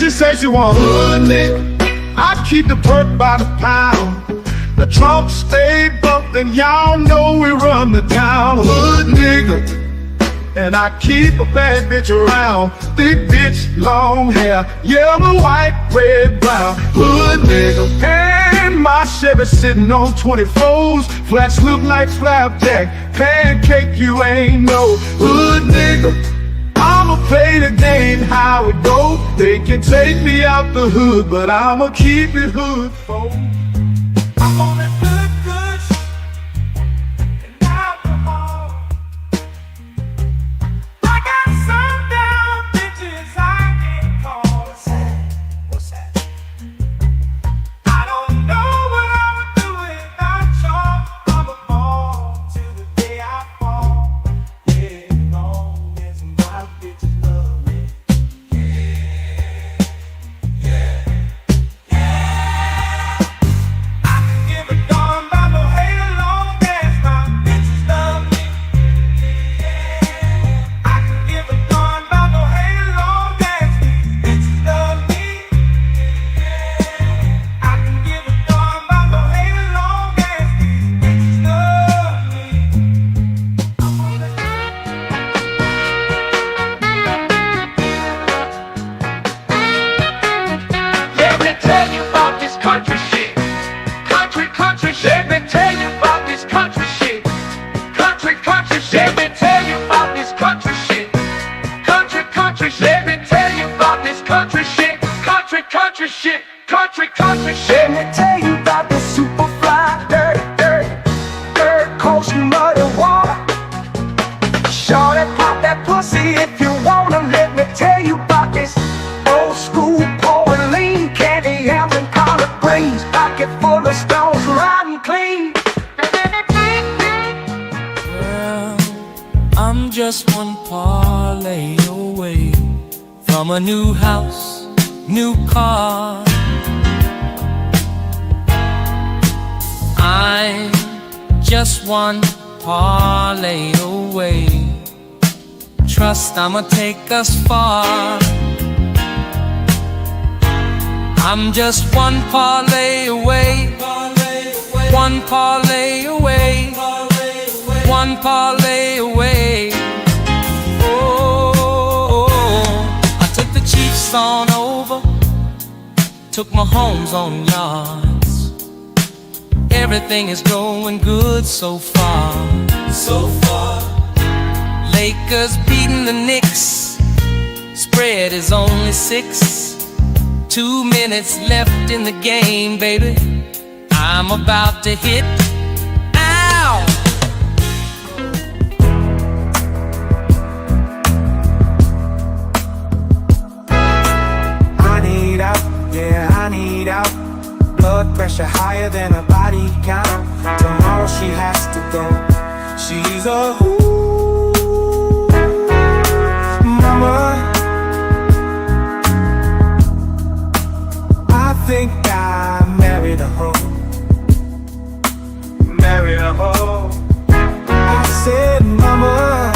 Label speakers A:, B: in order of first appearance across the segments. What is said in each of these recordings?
A: She says she want hood nigga. I keep the perk by the pound. The trunk stay bumpin', y'all know we run the town. Hood nigga. And I keep a bad bitch around. Thick bitch, long hair, yellow, white, red, brown. Hood nigga. And my Chevy sitting on 24s. Flats look like flapjack. Pancake, you ain't no hood nigga. I'ma play the game how it go. They can take me out the hood, but I'ma keep it hood, folks. I'm on that good and alcohol. I got some down bitches I can't call. What's that? I don't know what I would do without y'all. I'm a ball till the day I fall. Yeah, long as my bitches love me. I can give a darn about no hate long as my bitches love me. I can give a darn about no hate long as these bitches love me. I can give a darn about no hate long as these bitches love me. Let me tell you about this country shit. Country shit. Let me tell you about this country shit. Country shit. Let me tell you about this country shit. Country shit. Let me tell you about this country shit. Country shit. Country shit. Let me tell you about this super fly, dirt, coast, muddy water. Shorty, pop that pussy if you wanna. Let me tell you about this old school pouring lean, candy yams and collard greens, pocket full of stones, riding clean.
B: Well, I'm just one parlay away from a new house, new car. I'm just one parlay away. Trust I'ma take us far. I'm just one parlay away. One parlay away. One parlay away. Oh, I took the Chiefs on over, took my homes on yards. Everything is going good so far. Lakers beating the Knicks, spread is only 6. 2 minutes left in the game, baby. I'm about to hit. Ow!
C: I need out, yeah, I need out. Blood pressure higher than her body count. Tomorrow she has to go. She's a mama. I think I married a hoe. Married a hoe. I said, mama,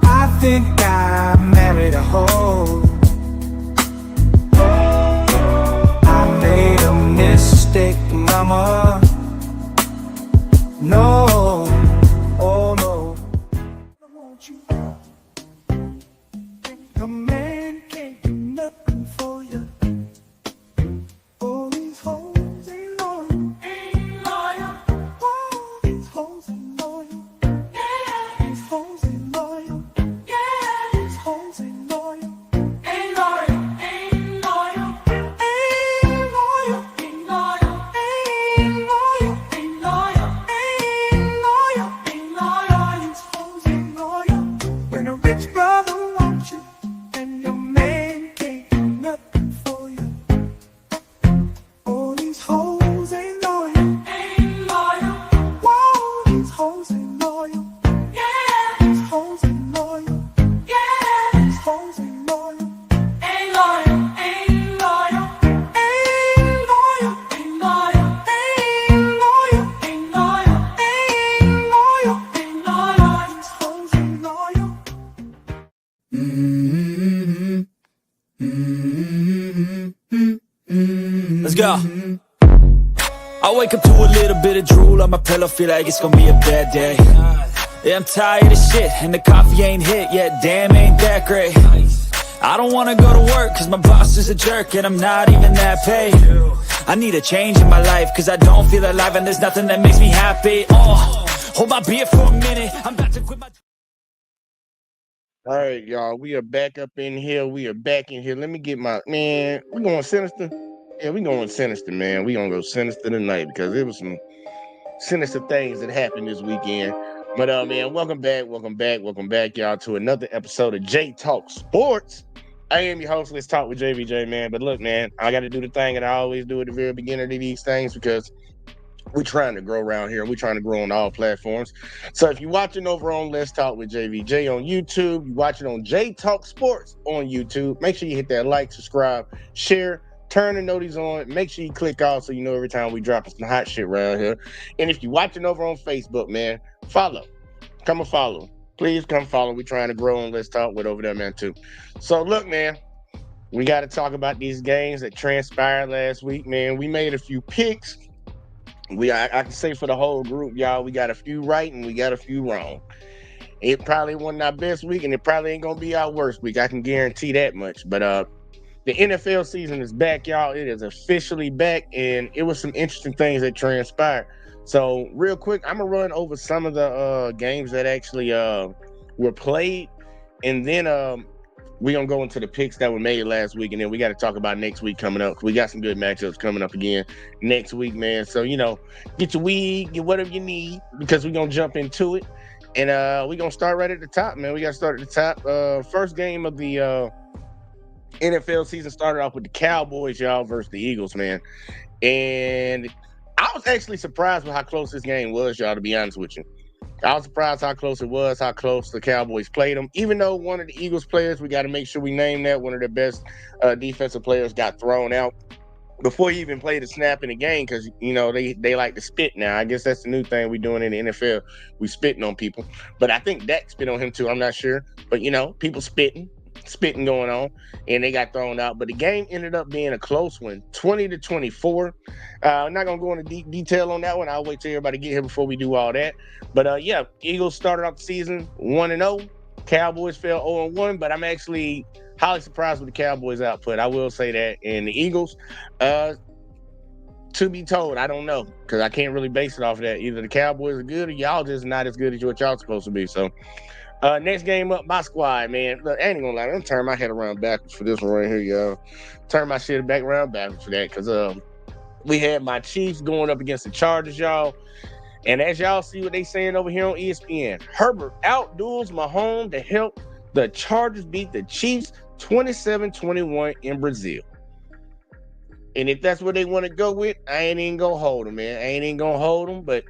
C: I think I married a hoe. I made a mistake, mama. No, oh no. I want you. A man can't do nothing for you. All these hoes ain't loyal. All these hoes ain't loyal. These hoes ain't loyal. These hoes ain't loyal. Ain't loyal. Ain't loyal. Ain't loyal. Ain't loyal. Ain't loyal. Ain't loyal. Ain't loyal. Ain't loyal. These hoes ain't loyal. When a rich brother wants you and your man can't do nothing for you. All these hoes ain't loyal. Ain't loyal. Whoa, these hoes ain't loyal. These hoes ain't loyal. These hoes ain't loyal. Ain't loyal. Ain't loyal. Ain't loyal. Ain't loyal. Ain't loyal. Ain't loyal. Ain't loyal. Ain't loyal. These hoes ain't loyal.
D: Yeah. I wake up to a little bit of drool on my pillow, feel like it's gonna be a bad day. Yeah, I'm tired of shit, and the coffee ain't hit yet, damn, ain't that great. I don't wanna go to work, cause my boss is a jerk, and I'm not even that paid. I need a change in my life, cause I don't feel alive, and there's nothing that makes me happy. Hold my beer for a minute, I'm about to quit my...
E: All right, y'all. We are back up in here. We are back in here. Let me get my man. We going sinister? Yeah, we going sinister, man. We gonna go sinister tonight because there was some sinister things that happened this weekend. But man, welcome back, y'all, to another episode of J Talk Sports. I am your host. Let's talk with JVJ, man. But look, man, I got to do the thing that I always do at the very beginning of these things because we're trying to grow around here. We're trying to grow on all platforms. So if you're watching over on Let's Talk with JVJ on YouTube, you're watching on J Talk Sports on YouTube, make sure you hit that like, subscribe, share, turn the notice on. Make sure you click off so you know every time we drop some hot shit around here. And if you're watching over on Facebook, man, follow. Come and follow. Please come follow. We're trying to grow on Let's Talk with over there, man, too. So look, man, we got to talk about these games that transpired last week, man. We made a few picks. I can say for the whole group, y'all, we got a few right and we got a few wrong. It probably wasn't our best week, and it probably ain't gonna be our worst week. I can guarantee that much. But the NFL season is back, y'all. It is officially back, and it was some interesting things that transpired. So real quick, I'm gonna run over some of the games that actually were played, and then we're going to go into the picks that were made last week, and then we got to talk about next week coming up. We got some good matchups coming up again next week, man. So, get your weed, get whatever you need, because we're going to jump into it. And we're going to start right at the top, man. We got to start at the top. First game of the NFL season started off with the Cowboys, y'all, versus the Eagles, man. And I was actually surprised with how close this game was, y'all, to be honest with you. I was surprised how close it was, how close the Cowboys played them. Even though one of the Eagles players, we got to make sure we name that, one of their best defensive players got thrown out before he even played a snap in the game because, they like to spit now. I guess that's the new thing we're doing in the NFL. We spitting on people. But I think Dak spit on him too. I'm not sure. But, people spitting going on, and they got thrown out. But the game ended up being a close one, 20-24. I'm not going to go into deep detail on that one. I'll wait till everybody get here before we do all that. But, Eagles started off the season 1-0. Cowboys fell 0-1, but I'm actually highly surprised with the Cowboys' output. I will say that. And the Eagles, to be told, I don't know, because I can't really base it off of that. Either the Cowboys are good or y'all just not as good as what y'all supposed to be. So, next game up, my squad, man. Look, I ain't gonna lie. I'm turn my head around backwards for this one right here, y'all. Turn my shit back around backwards for that, because we had my Chiefs going up against the Chargers, y'all. And as y'all see what they saying over here on ESPN, Herbert outduels Mahomes to help the Chargers beat the Chiefs 27-21 in Brazil. And if that's what they want to go with, I ain't even gonna hold them, man. I ain't even gonna hold them, but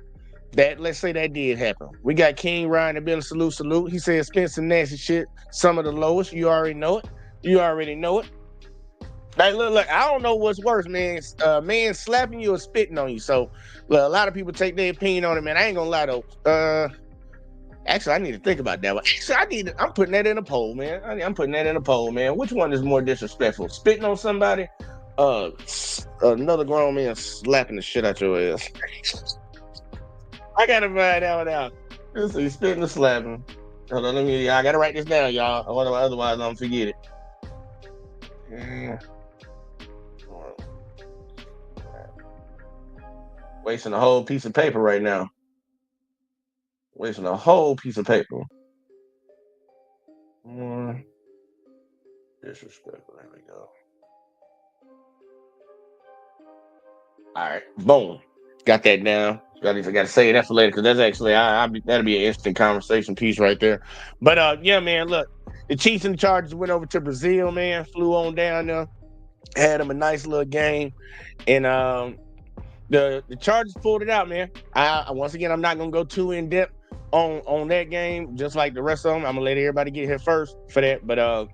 E: let's say that did happen. We got King Ryan to build a salute. He said spend some nasty shit, some of the lowest. You already know it. Like, look, I don't know what's worse, man. Man slapping you or spitting on you. So, look, a lot of people take their opinion on it, man. I ain't gonna lie though. Actually, I need to think about that one. Actually, I'm putting that in a poll, man. I'm putting that in a poll, man. Which one is more disrespectful? Spitting on somebody? Another grown man slapping the shit out your ass. I gotta find that one out. Let's see, spitting or slapping. Hold on, I gotta write this down, y'all. Otherwise, I'm gonna forget it. Yeah. Wasting a whole piece of paper right now. Disrespectful. There we go. All right, boom. Got that down. I got to say that for later because that's actually that'll be an interesting conversation piece right there. But yeah, man, look, the Chiefs and the Chargers went over to Brazil, man. Flew on down there, had them a nice little game, and the Chargers pulled it out, man. Once again, I'm not gonna go too in depth on that game, just like the rest of them. I'm gonna let everybody get here first for that. But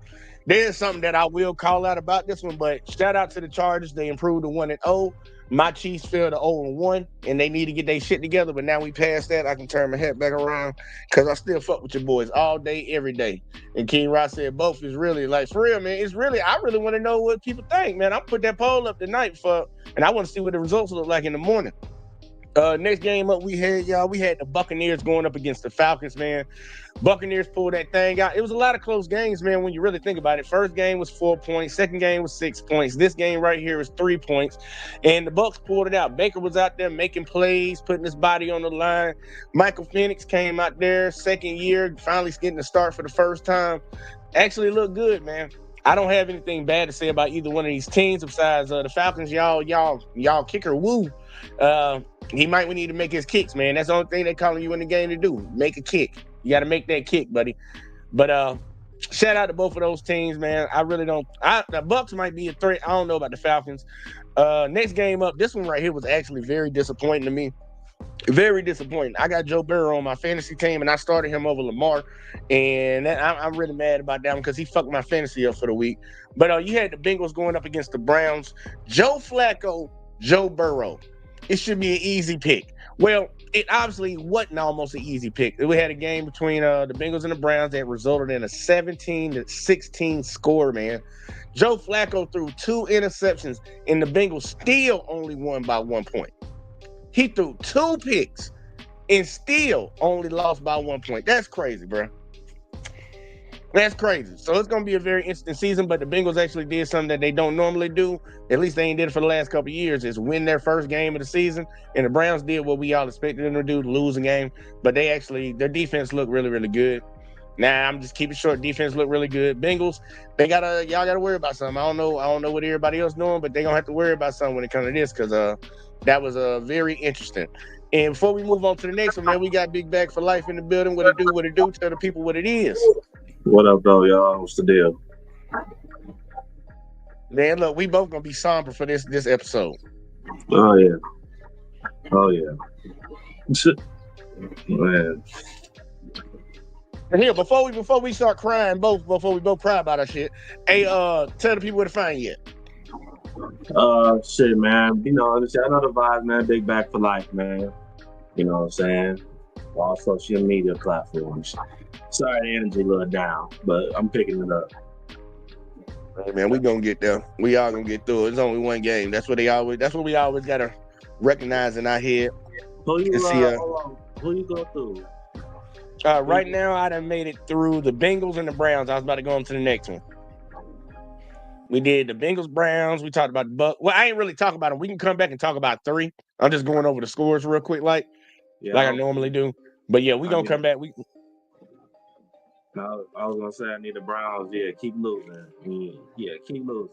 E: there's something that I will call out about this one. But shout out to the Chargers, they improved to 1-0. My Chiefs fell to 0-1, and they need to get their shit together. But now we passed that. I can turn my head back around because I still fuck with your boys all day, every day. And King Ross said both is really like for real, man. It's really I really want to know what people think, man. I put that poll up tonight and I want to see what the results look like in the morning. Next game up we had the Buccaneers going up against the Falcons, man. Buccaneers pulled that thing out. It was a lot of close games, man, when you really think about it. First game was 4 points. Second game was 6 points. This game right here is 3 points. And the Bucs pulled it out. Baker was out there making plays, putting his body on the line. Michael Penix came out there, second year, finally getting the start for the first time. Actually looked good, man. I don't have anything bad to say about either one of these teams besides the Falcons. Y'all kicker woo. We need to make his kicks, man. That's the only thing they calling you in the game to do. Make a kick. You got to make that kick, buddy. But shout out to both of those teams, man. I really don't. The Bucs might be a threat. I don't know about the Falcons. Next game up, this one right here was actually very disappointing to me. Very disappointing. I got Joe Burrow on my fantasy team, and I started him over Lamar, and I'm really mad about that one because he fucked my fantasy up for the week. But you had the Bengals going up against the Browns. Joe Flacco, Joe Burrow. It should be an easy pick. Well, it obviously wasn't almost an easy pick. We had a game between the Bengals and the Browns that resulted in a 17-16 score, man. Joe Flacco threw 2 interceptions, and the Bengals still only won by 1 point. He threw 2 picks and still only lost by 1 point. That's crazy, bro. That's crazy. So it's going to be a very interesting season, but the Bengals actually did something that they don't normally do. At least they ain't did it for the last couple of years, is win their first game of the season. And the Browns did what we all expected them to do, lose a game. But their defense looked really, really good. Now, I'm just keeping short. Defense looked really good. Bengals, y'all gotta worry about something. I don't know what everybody else doing, but they gonna have to worry about something when it comes to this, because that was very interesting. And before we move on to the next one, man, we got Big Bag for Life in the building. What it do, tell the people what it is.
F: What up, though, y'all? What's the deal?
E: Man, look, we both gonna be somber for this episode.
F: Oh yeah. Man.
E: And here, before we start crying, before we both cry about our shit, hey, tell the people where to find you at.
F: Shit, man. You know, I know the vibes, man. Big Bag for Life, man. You know what I'm saying? All social media platforms. Sorry, the energy a little down, but I'm picking it up.
E: Hey, man, we gonna get there. We all gonna get through it. It's only one game. That's what we always gotta recognize in our head.
F: Who you go through?
E: Right now, I done made it through the Bengals and the Browns. I was about to go on to the next one. We did the Bengals, Browns. We talked about the Bucs. Well, I ain't really talking about them. We can come back and talk about 3. I'm just going over the scores real quick, like I normally do. But yeah, we gonna come back.
F: I was gonna say I need the Browns. Yeah, keep losing. Yeah, keep losing.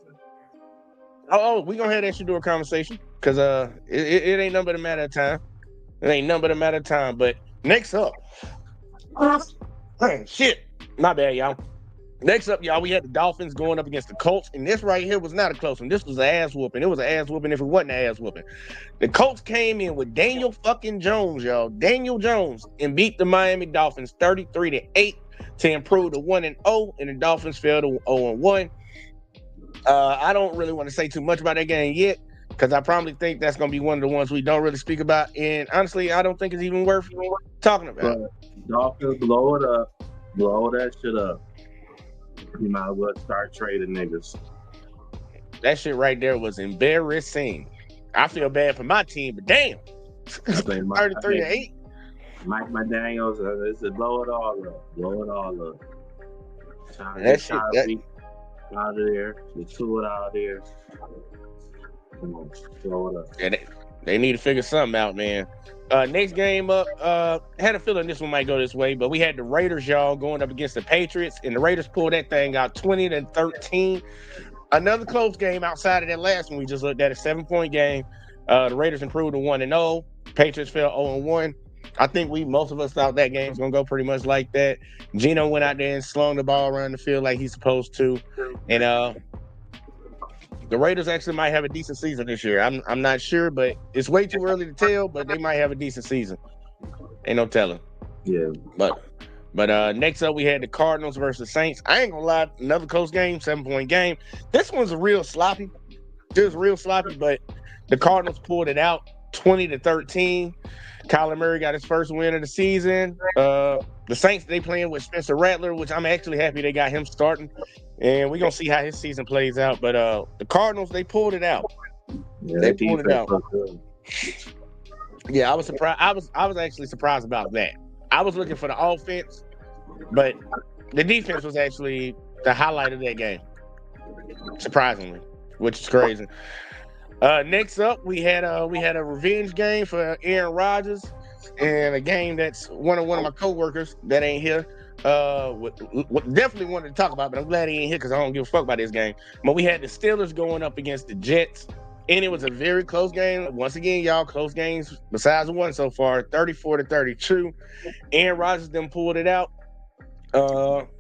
E: Oh, we gonna have that shit do a conversation because it ain't nothing but a matter of time. It ain't nothing but a matter of time. But next up, shit, my bad, y'all. Next up, y'all, we had the Dolphins going up against the Colts, and this right here was not a close one. This was an ass whooping. It was an ass whooping if it wasn't an ass whooping. The Colts came in with Daniel fucking Jones, y'all. Daniel Jones, and beat the Miami Dolphins 33-8 to improve to 1-0, and the Dolphins fell to 0-1. I don't really want to say too much about that game yet, because I probably think that's going to be one of the ones we don't really speak about. And honestly, I don't think it's even worth talking about.
F: Dolphins, blow it up. Blow that shit up. You might as well start trading niggas.
E: That shit right there was embarrassing. I feel bad for my team, but damn. 33-8.
F: Mike McDaniels, it's blow it all up. Blow it all up.
E: That shit.
F: Out of there. The two out there. Come on, blow it up.
E: Yeah, they need to figure something out, man. Next game up, had a feeling this one might go this way, but we had the Raiders, y'all, going up against the Patriots, and the Raiders pulled that thing out 20-13. Another close game outside of that last one we just looked at, a 7-point game. The Raiders improved to 1-0. Patriots fell 0-1. I think most of us thought that game was going to go pretty much like that. Geno went out there and slung the ball around the field like he's supposed to. And the Raiders actually might have a decent season this year. I'm not sure, but it's way too early to tell, but they might have a decent season. Ain't no telling.
F: Yeah.
E: But next up, we had the Cardinals versus Saints. I ain't going to lie, another close game, 7-point game. This one's real sloppy. It was real sloppy, but The Cardinals pulled it out 20-13. Kyler Murray got his first win of the season. The Saints, they playing with Spencer Rattler, which I'm actually happy they got him starting. And we're gonna see how his season plays out. But the Cardinals, they pulled it out.
F: Yeah,
E: They
F: that
E: pulled it
F: defense
E: out.
F: looked good.
E: Yeah, I was surprised. I was actually surprised about that. I was looking for the offense, but the defense was actually the highlight of that game, surprisingly, which is crazy. Next up, we had a revenge game for Aaron Rodgers, and a game that's one of my coworkers that ain't here. Definitely wanted to talk about, but I'm glad he ain't here because I don't give a fuck about this game. But we had the Steelers going up against the Jets, and it was a very close game. Once again, y'all, close games besides one so far, 34-32. Aaron Rodgers then pulled it out.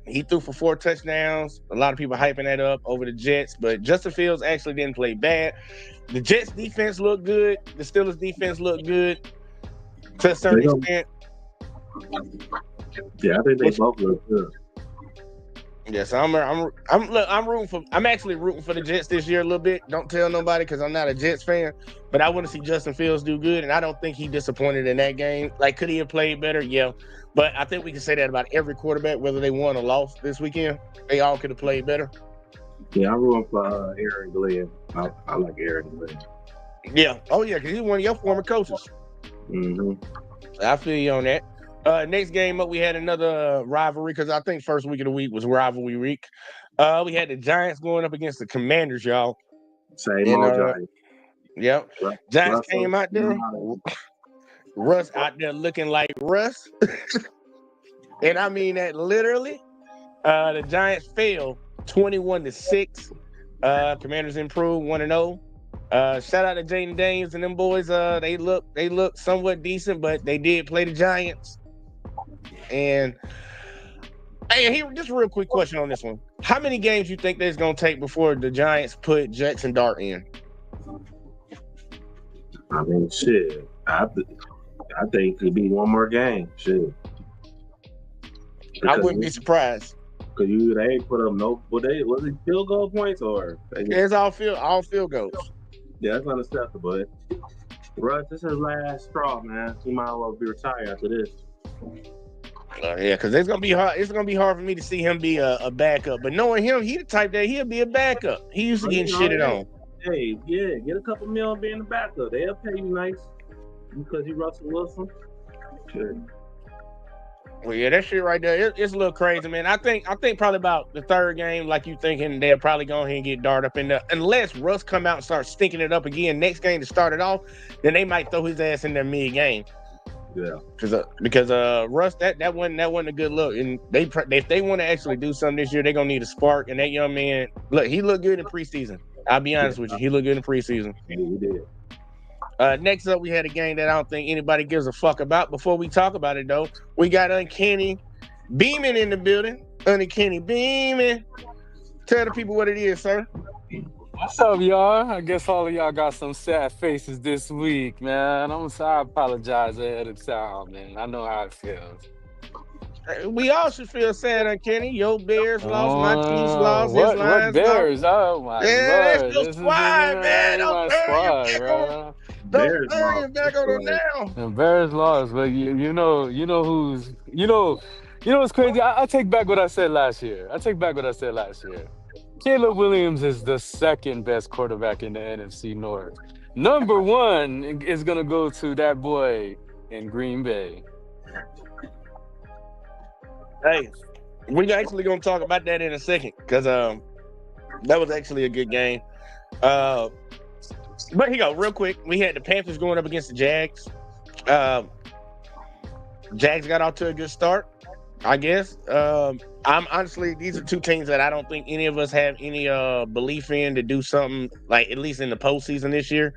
E: He threw for 4 touchdowns. A lot of people hyping that up over the Jets, but Justin Fields actually didn't play bad. The Jets defense looked good. The Steelers defense looked good to a certain extent.
F: Yeah, I think they both look good.
E: Yeah, so I'm actually rooting for the Jets this year a little bit. Don't tell nobody because I'm not a Jets fan, but I want to see Justin Fields do good, and I don't think he disappointed in that game. Like, could he have played better? Yeah, but I think we can say that about every quarterback, whether they won or lost this weekend. They all could have played better.
F: Yeah, I'm rooting for Aaron Glenn. I like Aaron Glenn.
E: Yeah. Oh, yeah, because he's one of your former coaches.
F: Mm-hmm.
E: I feel you on that. Next game up, we had another rivalry because I think first week of the week was rivalry week. We had the Giants going up against the Commanders, y'all.
F: Same old Giants.
E: Yep. Giants came out there. Russ out there looking like Russ. And I mean that literally. The Giants fell 21-6. Commanders improved 1-0. Shout out to Jaden Daniels and them boys. They look somewhat decent, but they did play the Giants. And hey, just a real quick question on this one. How many games you think there's gonna take before the Giants put Jackson Dart in?
F: I mean, shit. I think it could be one more game. Shit.
E: I wouldn't be surprised.
F: Because they ain't put up was it field goal points or?
E: It's all field goals.
F: Yeah, that's unacceptable. Russ, this is his last straw, man. He might as well be retired after this.
E: Yeah, because it's gonna be hard. It's gonna be hard for me to see him be a backup. But knowing him, he the type that he'll be a backup. He used to getting shitted on.
F: Hey, yeah, get a couple mil and be in the backup. They'll pay you nice because you Russell Wilson. Sure.
E: Well, yeah, that shit right there, it's a little crazy, man. I think probably about the third game, like you thinking, they'll probably go ahead and get Dart up in there. Unless Russ come out and start stinking it up again next game to start it off, then they might throw his ass in there mid-game.
F: Yeah,
E: because Russ, that wasn't a good look, and if they want to actually do something this year, they're gonna need a spark. And that young man, look, he looked good in preseason. I'll be honest with you, he looked good in preseason.
F: Yeah, he did.
E: Next up, we had a game that I don't think anybody gives a fuck about. Before we talk about it, though, we got Uncanny Beaming in the building. Uncanny Beaming. Tell the people what it is, sir.
G: What's up, y'all? I guess all of y'all got some sad faces this week, man. I apologize ahead of time, man. I know how it feels.
E: We all should feel sad, Uncanny. Your Bears lost, my Chiefs lost, his
G: What
E: Lions
G: Bears?
E: lost.
G: Oh, my
E: Yeah,
G: Lord.
E: that's your squad, man. Don't turn your back on them now.
G: The Bears lost, but you know what's crazy? I take back what I said last year. Caleb Williams is the second best quarterback in the NFC North. Number one is gonna go to that boy in Green Bay.
E: Hey, we're actually gonna talk about that in a second because that was actually a good game. But here you go, real quick. We had the Panthers going up against the Jags. Jags got off to a good start, I guess. I'm honestly, these are two teams that I don't think any of us have any belief in to do something like at least in the postseason this year.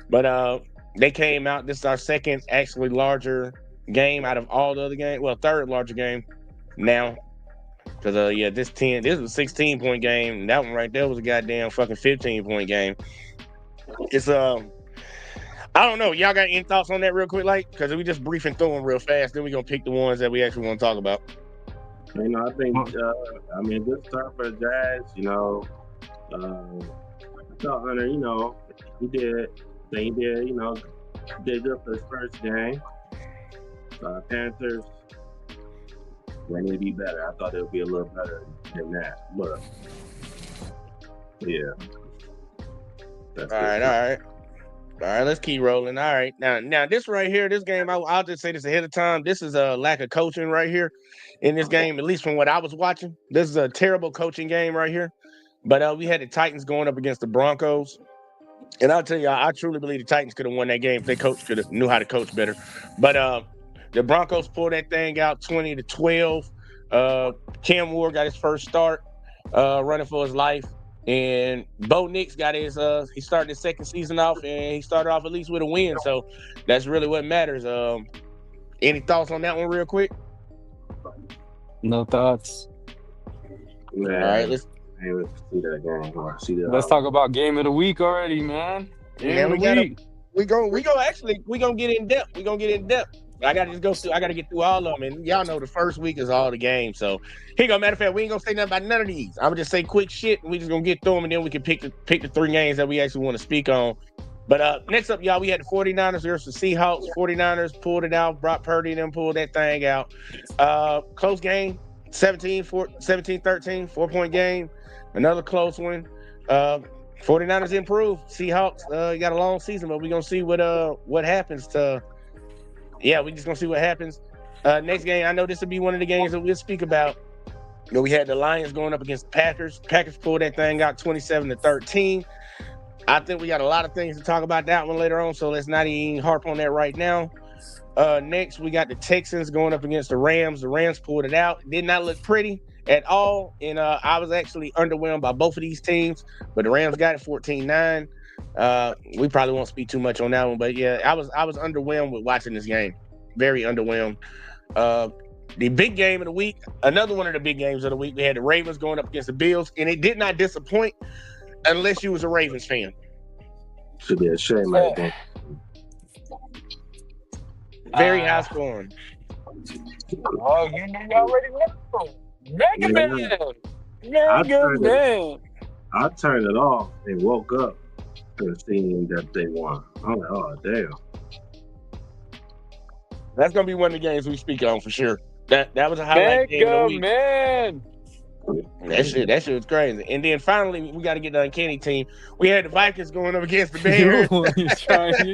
E: But they came out. This is our second actually larger game out of all the other games. Well, third larger game now. Because this was a 16-point game. And that one right there was a goddamn fucking 15-point game. It's I don't know. Y'all got any thoughts on that real quick, like? Because we just briefing through them real fast. Then we're gonna pick the ones that we actually want to talk about.
F: You know, I think good start for the Jags. You know, I thought Hunter, you know, he did They did, did good for his first game. Panthers, they need to be better. I thought they would be a little better than that, but yeah.
E: All right. Let's keep rolling. All right, now this right here, this game, I'll just say this ahead of time. This is a lack of coaching right here in this game, at least from what I was watching. This is a terrible coaching game right here. But we had the Titans going up against the Broncos. And I'll tell you, I truly believe the Titans could have won that game if their coach could have knew how to coach better. But the Broncos pulled that thing out 20-12. Cam Moore got his first start running for his life. And Bo Nix got he started his second season off, and he started off at least with a win. So that's really what matters. Any thoughts on that one real quick?
G: No thoughts.
F: Man,
E: all right, let's
F: see that game.
G: Let's talk about game of the week already, man.
E: gonna get in depth. We're gonna get in depth. I gotta get through all of them. And y'all know the first week is all the games. So here you go. Matter of fact, we ain't gonna say nothing about none of these. I'm gonna just say quick shit, and we just gonna get through them, and then we can pick the 3 games that we actually want to speak on. But next up, y'all, we had the 49ers versus the Seahawks. 49ers pulled it out. Brock Purdy and them pulled that thing out. Close game, 17-13, 4-point game. Another close one. 49ers improved. Seahawks got a long season, but we're gonna see what happens we just gonna see what happens. Next game, I know this will be one of the games that we'll speak about. We had the Lions going up against the Packers. Packers pulled that thing out 27-13. I think we got a lot of things to talk about that one later on, so let's not even harp on that right now. Next, we got the Texans going up against the Rams. The Rams pulled it out. It did not look pretty at all, and I was actually underwhelmed by both of these teams, but the Rams got it 14-9. We probably won't speak too much on that one, but yeah, I was underwhelmed with watching this game. Very underwhelmed. The big game of the week, another one of the big games of the week, we had the Ravens going up against the Bills, and it did not disappoint unless you was a Ravens fan.
F: Should be a shame right there.
E: Very high scoring.
G: Oh, you already know. Mega Man.
F: I turned it off and woke up and seen that they won. I'm like, oh damn.
E: That's gonna be one of the games we speak on for sure. That was a highlight game of the week.
G: Man.
E: That shit was crazy. And then finally, we got to get the uncanny team. We had the Vikings going up against the Bears.
G: You're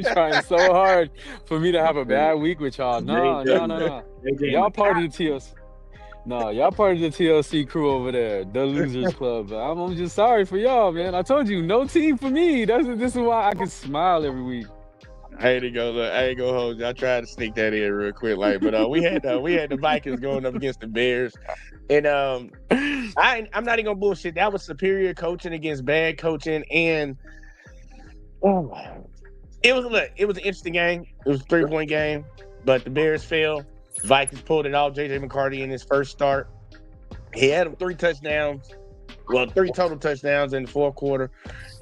G: trying so hard for me to have a bad week with y'all. No. Y'all part of the TLC. No, y'all part of the TLC crew over there, the Losers Club. I'm just sorry for y'all, man. I told you, no team for me. This is why I can smile every week.
E: I ain't gonna hold you. I tried to sneak that in real quick, but we had the Vikings going up against the Bears, and I'm not even gonna bullshit. That was superior coaching against bad coaching, and it was an interesting game. It was a 3-point game, but the Bears fell. Vikings pulled it off. JJ McCarthy in his first start, he had 3 touchdowns. Well, 3 total touchdowns in the fourth quarter.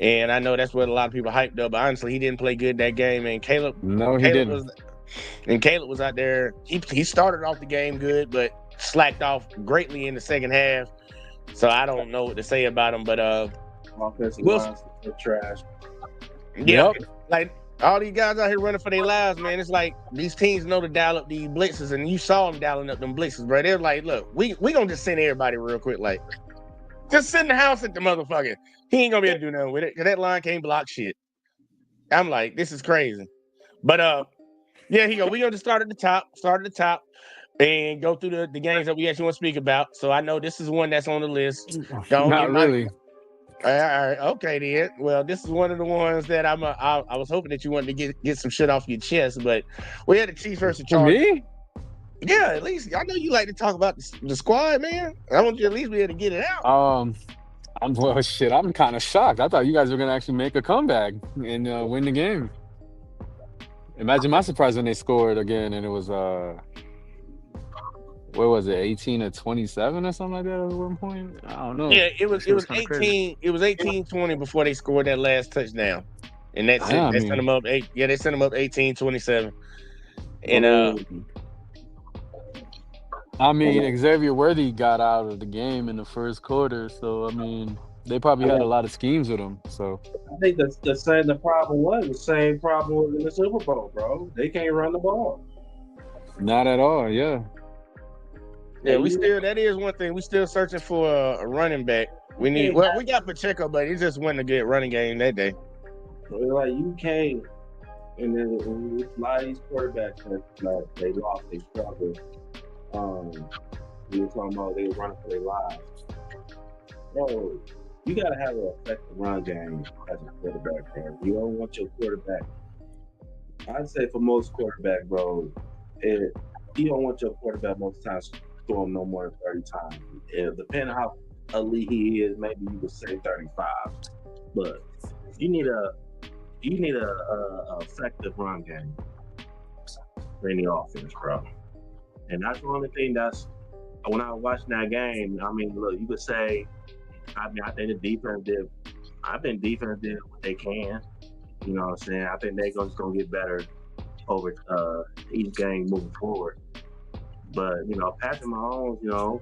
E: And I know that's what a lot of people hyped up, but honestly, he didn't play good that game. And Caleb was out there. He started off the game good, but slacked off greatly in the second half. So I don't know what to say about him, but
F: offensive lines are trash.
E: Yeah, like all these guys out here running for their lives, man. It's like these teams know to dial up these blitzes, and you saw them dialing up them blitzes, bro. They're like, look, we gonna just send everybody real quick, like. Just sit in the house at the motherfucker. He ain't gonna be able to do nothing with it. Cause that line can't block shit. I'm like, this is crazy. But yeah, we gonna just start at the top and go through the games that we actually want to speak about. So I know this is one that's on the list.
G: Not really.
E: All right, okay then. Well, this is one of the ones that I was hoping that you wanted to get some shit off your chest, but we had the Chiefs versus Chargers.
G: Me?
E: Yeah, at least I know you like to talk about the squad, man. I want you at least be able to get it out.
G: I'm kind of shocked. I thought you guys were gonna actually make a comeback and win the game. Imagine my surprise when they scored again, and it was what was it, 18-27 or something like that at one point? I don't know.
E: Yeah, it was 18. Crazy. It was 18-20 before they scored that last touchdown, and that's it. They sent them up 8. Yeah, they sent them up 18-27, and
G: I mean, Xavier Worthy got out of the game in the first quarter, so I mean, they probably
F: I
G: had
F: mean,
G: a lot of schemes with him. So
F: I think the problem was the same problem was in the Super Bowl, bro. They can't run the ball.
G: not at all. Yeah.
E: Yeah,
F: And you
E: that is one thing. We still searching for a running back.
F: can't
E: We got Pacheco, but he just wasn't a good running game that day.
F: like you can't. And then a lot of these quarterbacks that they lost, they struggled. We were talking about they were running for their lives. Bro, you gotta have an effective run game as a quarterback, bro. You don't want your quarterback. I'd say for most quarterback, bro, you don't want your quarterback most times throw him no more than 30 times. Depending on how elite he is, maybe you could say 35. But you need a effective run game for any offense, bro. And that's the only thing that's when I was watching that game. I mean, look, you could say, I think the defense did. I think defense did what they can. You know what I'm saying? I think they're just gonna get better over each game moving forward. But Patrick Mahomes,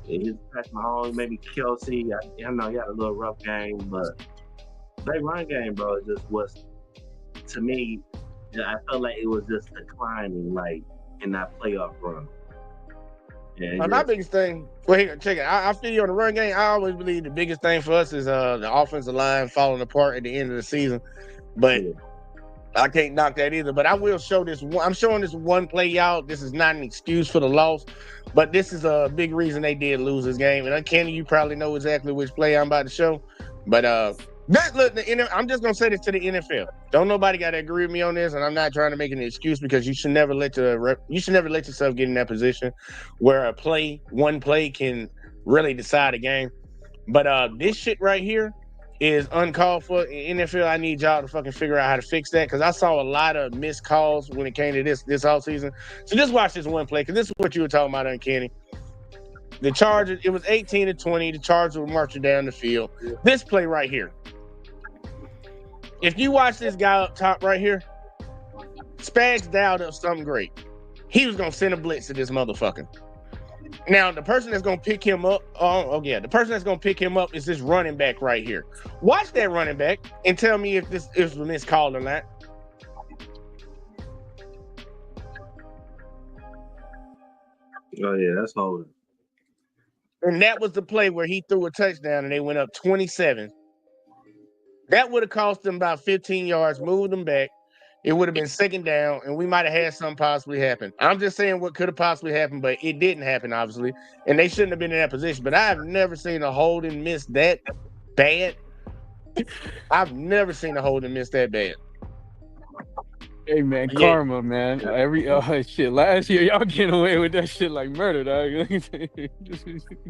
F: Patrick Mahomes, maybe Kelsey. I know he had a little rough game, but their run game, bro, just was to me. I felt like it was just declining, like in that playoff run. Yeah,
E: My biggest thing, well, here, check it. I feel you on the run game. I always believe the biggest thing for us is the offensive line falling apart at the end of the season. But I can't knock that either. But I will show this. I'm showing this one play, y'all. This is not an excuse for the loss, but this is a big reason they did lose this game. And Kenny, you probably know exactly which play I'm about to show. But look, I'm just gonna say this to the NFL. Don't nobody got to agree with me on this, and I'm not trying to make an excuse because you should never let yourself get in that position where one play can really decide a game. But this shit right here is uncalled for in NFL. I need y'all to fucking figure out how to fix that because I saw a lot of missed calls when it came to this offseason. So just watch this one play because this is what you were talking about, Kenny. The Chargers, it was 18-20. The Chargers were marching down the field. This play right here. If you watch this guy up top right here, Spags dialed up something great. He was going to send a blitz to this motherfucker. Now, the person that's going to pick him up, the person that's going to pick him up is this running back right here. Watch that running back and tell me if this is miscalled or not.
F: Oh, yeah, that's holding.
E: And that was the play where he threw a touchdown and they went up 27. That would have cost them about 15 yards, moved them back. It would have been second down, and we might have had something possibly happen. I'm just saying what could have possibly happened, but it didn't happen, obviously. And they shouldn't have been in that position. But I've never seen a holding miss that bad. I've never seen a holding miss that bad.
G: Hey man, karma, man. Shit. Last year y'all getting away with that shit like murder, dog.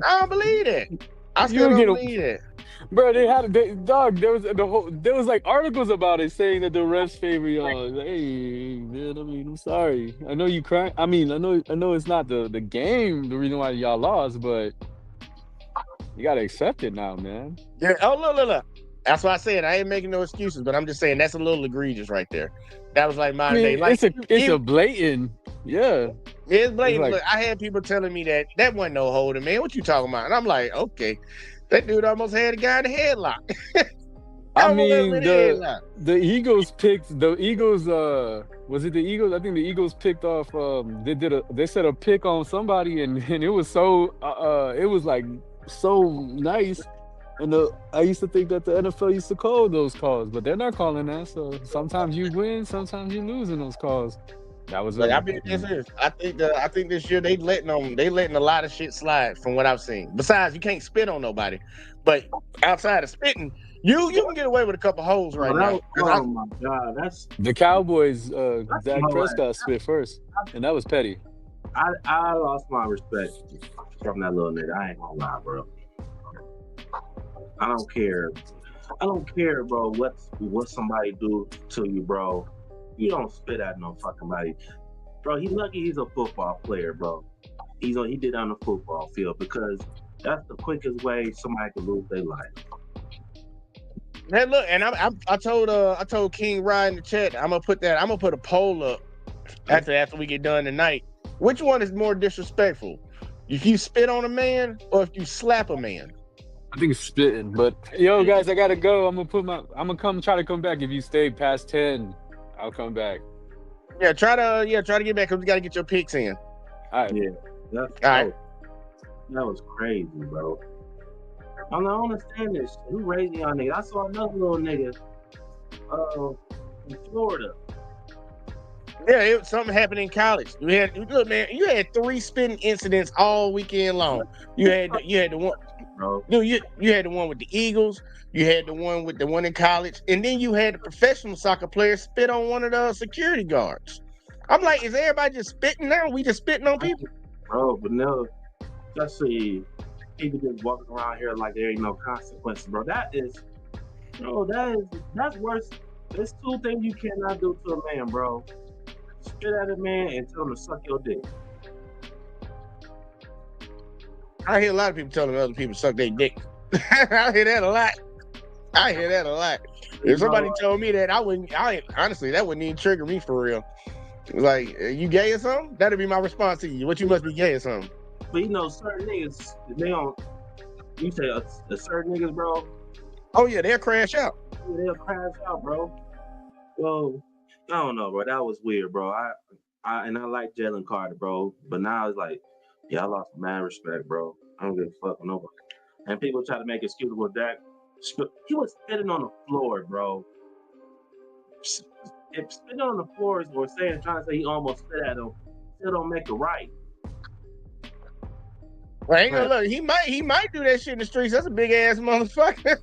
E: I don't believe that. I still don't believe that.
G: Bro, there was like articles about it saying that the refs favor y'all. Hey, man, I mean, I'm sorry. I know you cry. I mean, I know it's not the game, the reason why y'all lost, but you gotta accept it now, man.
E: Yeah. Oh, look. That's why I said I ain't making no excuses, but I'm just saying that's a little egregious right there. That was like my day. Like
G: it's a blatant, yeah.
E: It's blatant. Look, I had people telling me that wasn't no holding, man. What you talking about? And I'm like, okay. That dude almost had a guy in the headlock.
G: I mean, the Eagles picked the Eagles. Was it the Eagles? I think the Eagles picked off. They set a pick on somebody, and it was so. It was like so nice. And I used to think that the NFL used to call those calls, but they're not calling that. So sometimes you win, sometimes you lose in those calls. That was
E: like I think this year they letting a lot of shit slide from what I've seen. Besides, you can't spit on nobody, but outside of spitting, you can get away with a couple holes right now.
F: Oh my God, that's
G: the Cowboys. Dak Prescott spit first, and that was petty.
F: I lost my respect from that little nigga. I ain't gonna lie, bro. I don't care, bro. What somebody do to you, bro. You don't spit at no fucking body. Bro, he's lucky he's a football player, bro. He did on the football field because that's the quickest way somebody can lose their life.
E: Hey, look, and I told King Ryan in the chat, I'm gonna put a poll up after we get done tonight. Which one is more disrespectful? If you spit on a man or if you slap a man?
G: I think it's spitting, but yo, guys, I gotta go. I'm gonna try to come back. If you stay past 10, I'll come back.
E: Yeah, try to get back because we gotta get your picks in.
G: All right.
F: Yeah,
E: All right.
F: that was crazy, bro. I don't understand this. Who raising y'all niggas? I saw another little nigga in Florida.
E: Yeah, something happened in college. Look, man, you had 3 spitting incidents all weekend long. You had the one,
F: bro.
E: dude. You had the one with the Eagles. You had the one in college, and then you had the professional soccer player spit on one of the security guards. I'm like, is everybody just spitting now? We just spitting on people,
F: bro. But no, just see people just walking around here like there ain't no consequences, bro. That's worse. There's 2 things you cannot do to a man, bro. Spit at a man and tell him to suck your dick.
E: I hear a lot of people telling other people to suck their dick. I hear that a lot. If somebody told me that, honestly, that wouldn't even trigger me for real. Like, you gay or something? That'd be my response to you. What, you must be gay or something?
F: But certain niggas, they don't. You say a certain niggas, bro.
E: Oh yeah, they'll crash out.
F: Yeah, they'll crash out, bro. Well, I don't know, bro. That was weird, bro. I like Jalen Carter, bro. But now it's like, yeah, I lost mad respect, bro. I don't give a fuck with nobody. And people try to make excuses with that. He was spitting on the floor, bro. If spitting on the floor or trying to say he almost spit at him, still don't make it right.
E: Well, ain't gonna look. He might do that shit in the streets. That's a big ass motherfucker.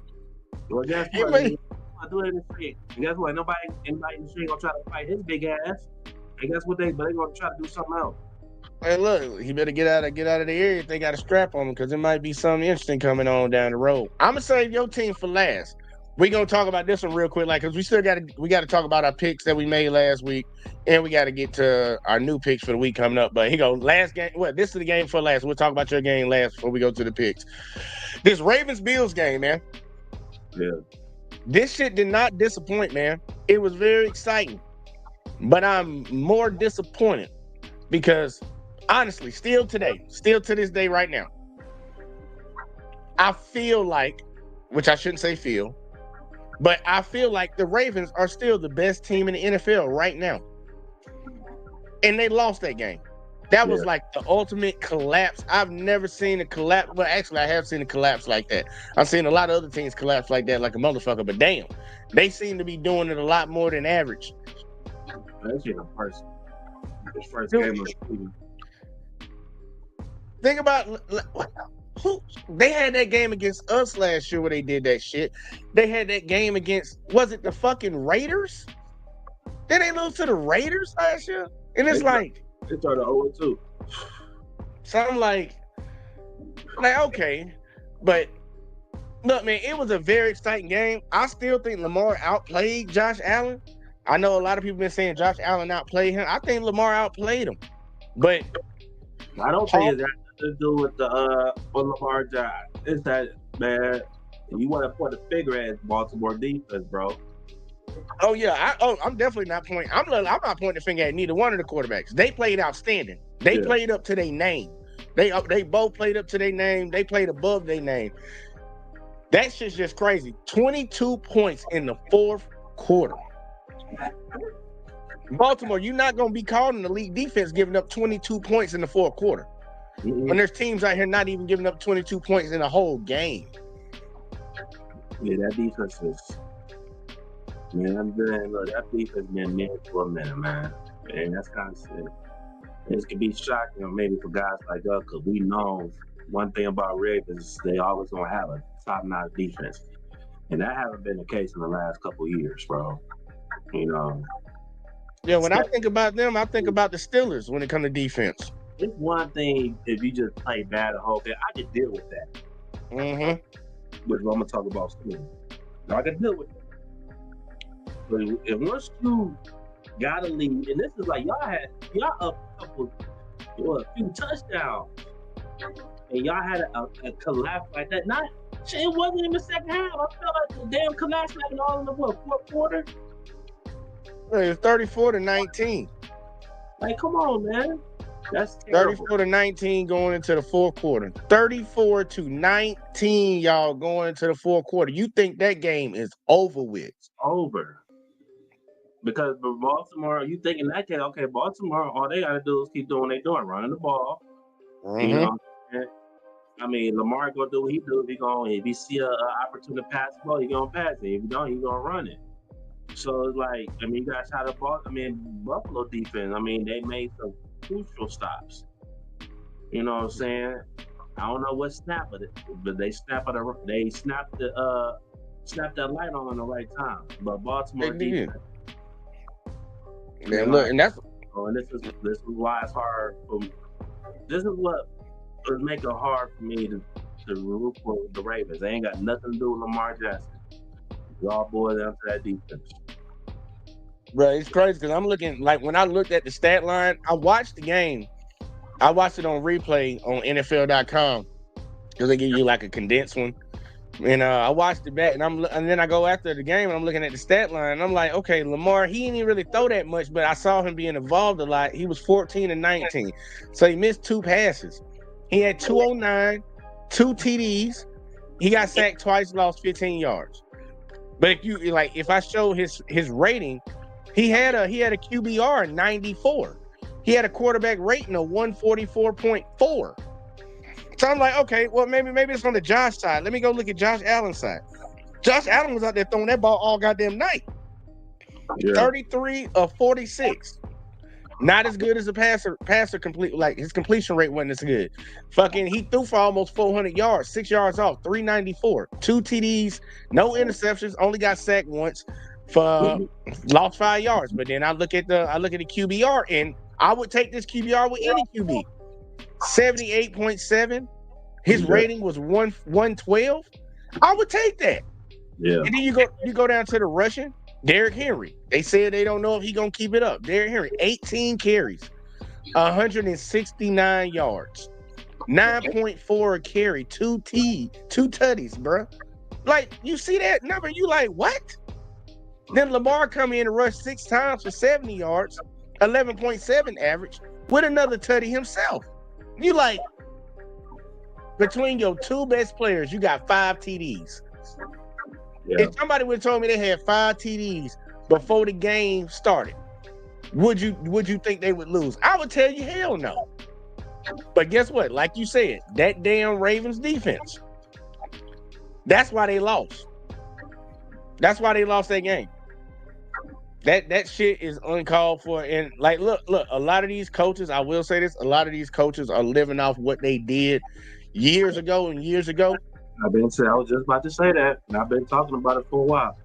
F: Well, guess what? I do it in the street. And guess what? Anybody in the street gonna try to fight his big ass. And guess what? They gonna try to do something else.
E: Hey, look, he better get out of the area if they got a strap on him, because there might be something interesting coming on down the road. I'm gonna save your team for last. We're gonna talk about this one real quick, like, because we gotta talk about our picks that we made last week, and we gotta get to our new picks for the week coming up. But here go, last game. Well, this is the game for last. We'll talk about your game last before we go to the picks. This Ravens-Bills game, man.
F: Yeah.
E: This shit did not disappoint, man. It was very exciting, but I'm more disappointed because, honestly, still to this day right now, I feel like, which I shouldn't say feel, but I feel like the Ravens are still the best team in the NFL right now. And they lost that game. That was like the ultimate collapse. I've never seen a collapse. Well, actually, I have seen a collapse like that. I've seen a lot of other teams collapse like that, like a motherfucker. But damn, they seem to be doing it a lot more than average.
F: That's the first game of the season.
E: Think about who they had that game against us last year where they did that shit. They had that game against, was it the fucking Raiders? Then they lose to the Raiders last year? And it's like,
F: they started 0-2.
E: So I'm like, okay. But look, man, it was a very exciting game. I still think Lamar outplayed Josh Allen. I know a lot of people been saying Josh Allen outplayed him. I think Lamar outplayed him. But
F: I don't think it has to do with the Lamar job. It's that, man, you want to point a figure at Baltimore defense, bro.
E: Oh yeah, I'm definitely not pointing. I'm not pointing the finger at neither one of the quarterbacks. They played outstanding. They played up to their name. They both played up to their name. They played above their name. That shit's just crazy. 22 points in the fourth quarter. Baltimore, you're not gonna be called an elite defense giving up 22 points in the fourth quarter. When there's teams out here not even giving up 22 points in a whole game.
F: Yeah, that defense is. Man, that defense been mid for a minute, man. And that's kind of sick. This could be shocking, maybe for guys like us, because we know one thing about Ravens is they always gonna have a top-notch defense, and that hasn't been the case in the last couple of years, bro. You know.
E: Yeah, when I think about them, I think about the Steelers when it comes to defense.
F: It's one thing if you just play bad the whole game. I can deal with that. Which I'm gonna talk about soon. I can deal with it. But if once you got a lead, and this is like y'all up a few touchdowns, and y'all had a collapse like that. It wasn't in the second half. I felt like the damn collapse happened all in the fourth quarter.
E: It was 34-19.
F: Like, come on, man. That's terrible.
E: 34-19 going into the fourth quarter. 34-19, y'all, going into the fourth quarter. You think that game is over with?
F: Over. Because for Baltimore, you thinking that case, okay, Baltimore, all they gotta do is keep doing what they doing, running the ball. You know, I mean, Lamar gonna do what he do. If he see a opportunity to pass the ball, he gonna pass it. If he don't, he gonna run it. So it's like, I mean, you guys try to ball. I mean, Buffalo defense. I mean, they made some crucial stops. You know what I'm saying? I don't know what snap it, but they snapped that light on the right time. But Baltimore defense.
E: Man, look, and that's
F: and this is why it's hard for me. This is what would make it hard for me to root for the Ravens. They ain't got nothing to do with Lamar Jackson. Y'all boys down to that defense.
E: Bro, it's crazy because I'm looking, like when I looked at the stat line, I watched the game. I watched it on replay on NFL.com because they give you like a condensed one. And I watched it back, and then I go after the game, and I'm looking at the stat line, and I'm like, okay, Lamar, he didn't even really throw that much, but I saw him being involved a lot. He was 14-19, so he missed 2 passes. He had 209, 2 TDs. He got sacked twice, lost 15 yards. But if I show his rating, he had a QBR of 94. He had a quarterback rating of 144.4. So I'm like, okay, well, maybe it's on the Josh side. Let me go look at Josh Allen's side. Josh Allen was out there throwing that ball all goddamn night. Yeah. 33 of 46. Not as good as a passer complete. Like his completion rate wasn't as good. He threw for almost 400 yards, 6 yards off, 394, 2 TDs, no interceptions. Only got sacked once for lost 5 yards. But then I look at the QBR, and I would take this QBR with any QB. 78.7. His rating was 112. I would take that. Yeah. And then you go down to the rushing. Derrick Henry. They said they don't know if he's gonna keep it up. Derrick Henry, 18 carries, 169 yards, 9.4 a carry, 2 tutties, bro. Like, you see that number, you like, what? Then Lamar come in and rush 6 times for 70 yards, 11.7 average, with another tutty himself. You like, between your 2 best players, you got 5 TDs. Yeah. If somebody would have told me they had 5 TDs before the game started, would you think they would lose? I would tell you hell no. But guess what? Like you said, that damn Ravens defense. That's why they lost. That's why they lost that game. That shit is uncalled for. And like, look, a lot of these coaches, I will say this, a lot of these coaches are living off what they did years ago.
F: I was just about to say that, and I've been talking about it for a while.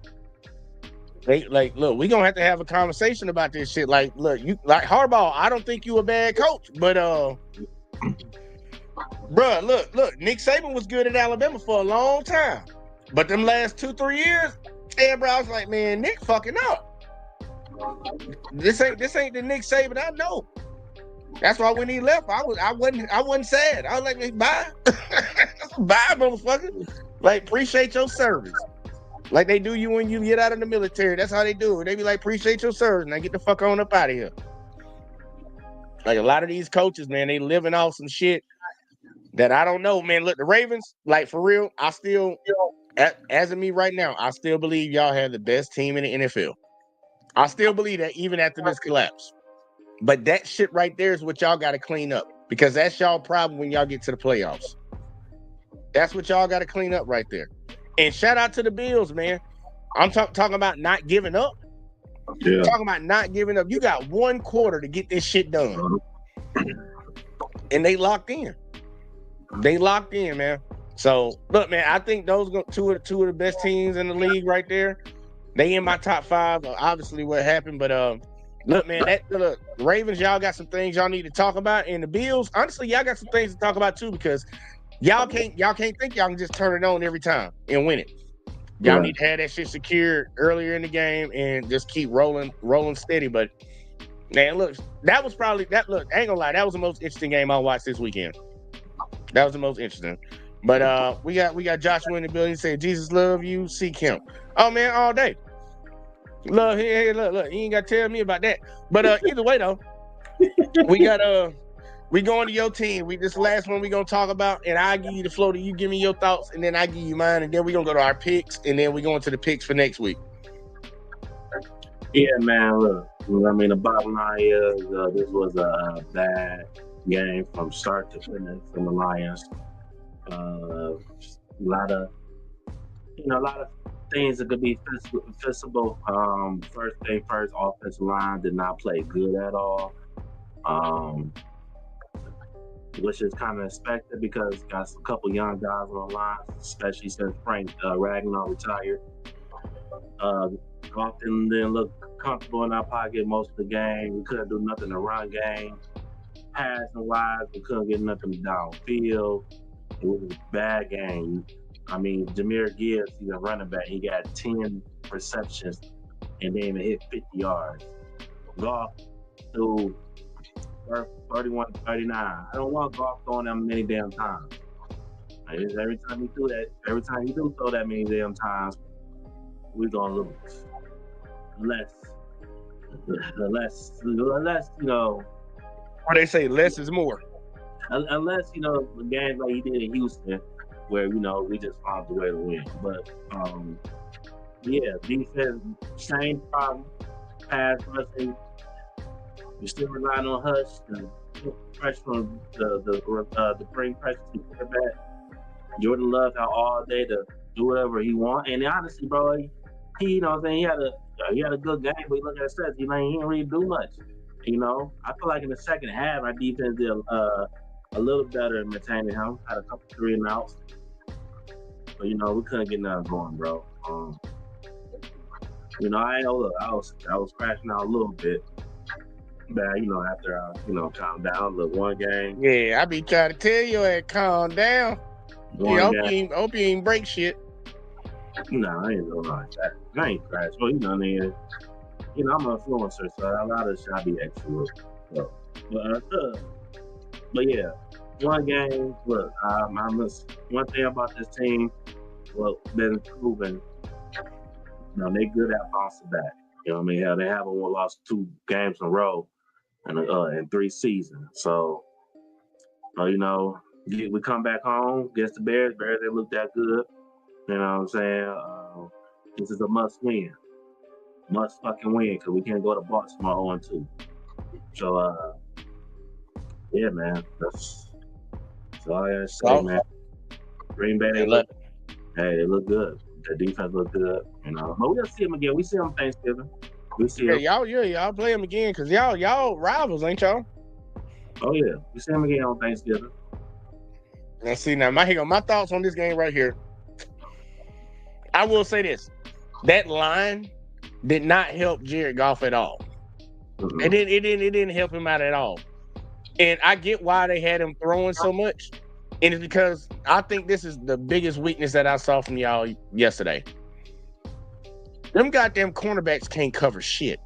E: Look, we're gonna have a conversation about this shit. Like, look, you like Harbaugh, I don't think you a bad coach, but bruh, look, Nick Saban was good at Alabama for a long time. But them last 2-3 years, everybody was like, man, Nick fucking up. This ain't the Nick Saban I know. That's why when he left, I wasn't sad. I was like, bye. Bye, motherfucker. Like, appreciate your service. Like they do you when you get out of the military. That's how they do it. They be like, appreciate your service. Now get the fuck on up out of here. Like a lot of these coaches, man, they living off some shit that I don't know, man. Look, the Ravens, like for real, I still, as of me right now, I still believe y'all have the best team in the NFL. I still believe that even after this collapse. But that shit right there is what y'all got to clean up, because that's y'all problem when y'all get to the playoffs. That's what y'all got to clean up right there. And shout out to the Bills, man. I'm talking about not giving up. Yeah. I'm talking about not giving up. You got 1 quarter to get this shit done. And they locked in. They locked in, man. So, look, man, I think those two of the best teams in the league right there. They in my top 5. Obviously what happened, but look, man, the Ravens, y'all got some things y'all need to talk about. And the Bills, honestly, y'all got some things to talk about too, because y'all can't think y'all can just turn it on every time and win it. Y'all need to have that shit secured earlier in the game and just keep rolling steady. But man, look, that was probably that. Look, I ain't gonna lie, that was the most interesting game I watched this weekend. That was the most interesting. But we got Joshua in the building. He said, "Jesus love you, seek him." Oh man, all day. Look, hey, look, you ain't gotta tell me about that. But either way though, we got We going to your team. This last one we gonna talk about, and I give you the floor. You give me your thoughts, and then I give you mine, and then we gonna go to our picks, and then we going to the picks for next week.
F: Yeah, man. Look, I mean, the bottom line is this was a bad game from start to finish from the Lions. A lot of things that could be fixable. First thing first, offensive line did not play good at all. Which is kind of expected because got a couple young guys on the line, especially since Frank Ragnar retired. Often didn't look comfortable in our pocket most of the game. We couldn't do nothing to run game. Passing wise, we couldn't get nothing downfield. It was a bad game. I mean, Jahmyr Gibbs, he's a running back. He got 10 receptions and didn't even hit 50 yards. Goff threw 31 to 39. I don't want Goff throwing that many damn times. Every time you do throw that many damn times, we're gonna lose. Unless
E: Or they say less is more.
F: Unless the games like he did in Houston, where we just found the way to win. But defense, same problem. Pass rushing. You're still relying on Hush to put pressure on the bring pressure to the quarterback. Jordan Love had all day to do whatever he want, and honestly, bro, he had a good game, but look at the stats, he didn't really do much. I feel like in the second half, our defense did a little better in maintaining him. Had a couple 3-and-outs, but we couldn't get nothing going, bro. I was crashing out a little bit. But after I calm down, look, one game.
E: Yeah, I be trying to tell you that calm down. Hope you ain't break shit.
F: No, I ain't doing like that. I ain't crash. Well, I'm an influencer, so a lot of shit I be extra with. So, but yeah, one game. Look, one thing about this team, been proven. They good at bouncing back. Hell, they haven't lost 2 games in a row in 3 seasons. So, we come back home against the Bears. Bears, they look that good. You know what I'm saying? This is a must win. Must fucking win because we can't go to Baltimore 0-2. So, yeah, man. That's all I gotta say, man. Green Bay, they look good. The defense look good, But we'll see them again. We see them Thanksgiving. We see them.
E: Y'all play them again because y'all rivals, ain't y'all?
F: Oh yeah, we see them again on Thanksgiving.
E: Now see, my thoughts on this game right here. I will say this: that line did not help Jared Goff at all. Mm-hmm. It didn't help him out at all. And I get why they had him throwing so much. And it's because I think this is the biggest weakness that I saw from y'all yesterday. Them goddamn cornerbacks can't cover shit.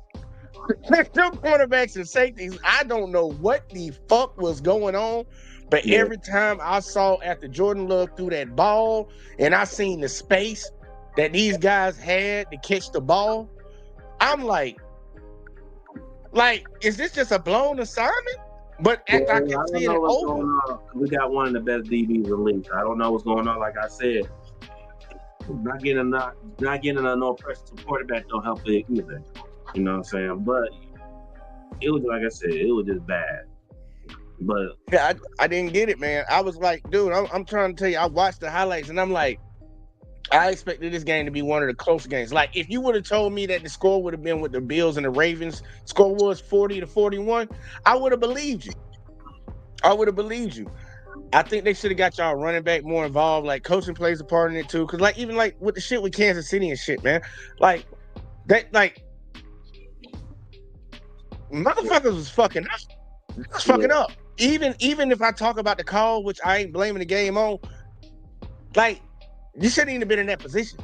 E: Them cornerbacks and safeties, I don't know what the fuck was going on, but every time I saw after Jordan Love threw that ball and I seen the space that these guys had to catch the ball, I'm like, is this just a blown assignment? But after I kept seeing it over,
F: we got one of the best DBs in the league. I don't know what's going on. Like I said, not getting no pressure to quarterback don't help it either. You know what I'm saying? But it was, like I said, it was just bad. But
E: yeah, I didn't get it, man. I was like, dude, I'm trying to tell you, I watched the highlights and I'm like, I expected this game to be one of the close games. Like, if you would have told me that the score would have been with the Bills and the Ravens, score was 40-41, I would have believed you. I think they should have got y'all running back more involved. Like, coaching plays a part in it too. Because, even with the shit with Kansas City and shit, man. Motherfuckers was fucking up. Even if I talk about the call, which I ain't blaming the game on, you shouldn't even have been in that position.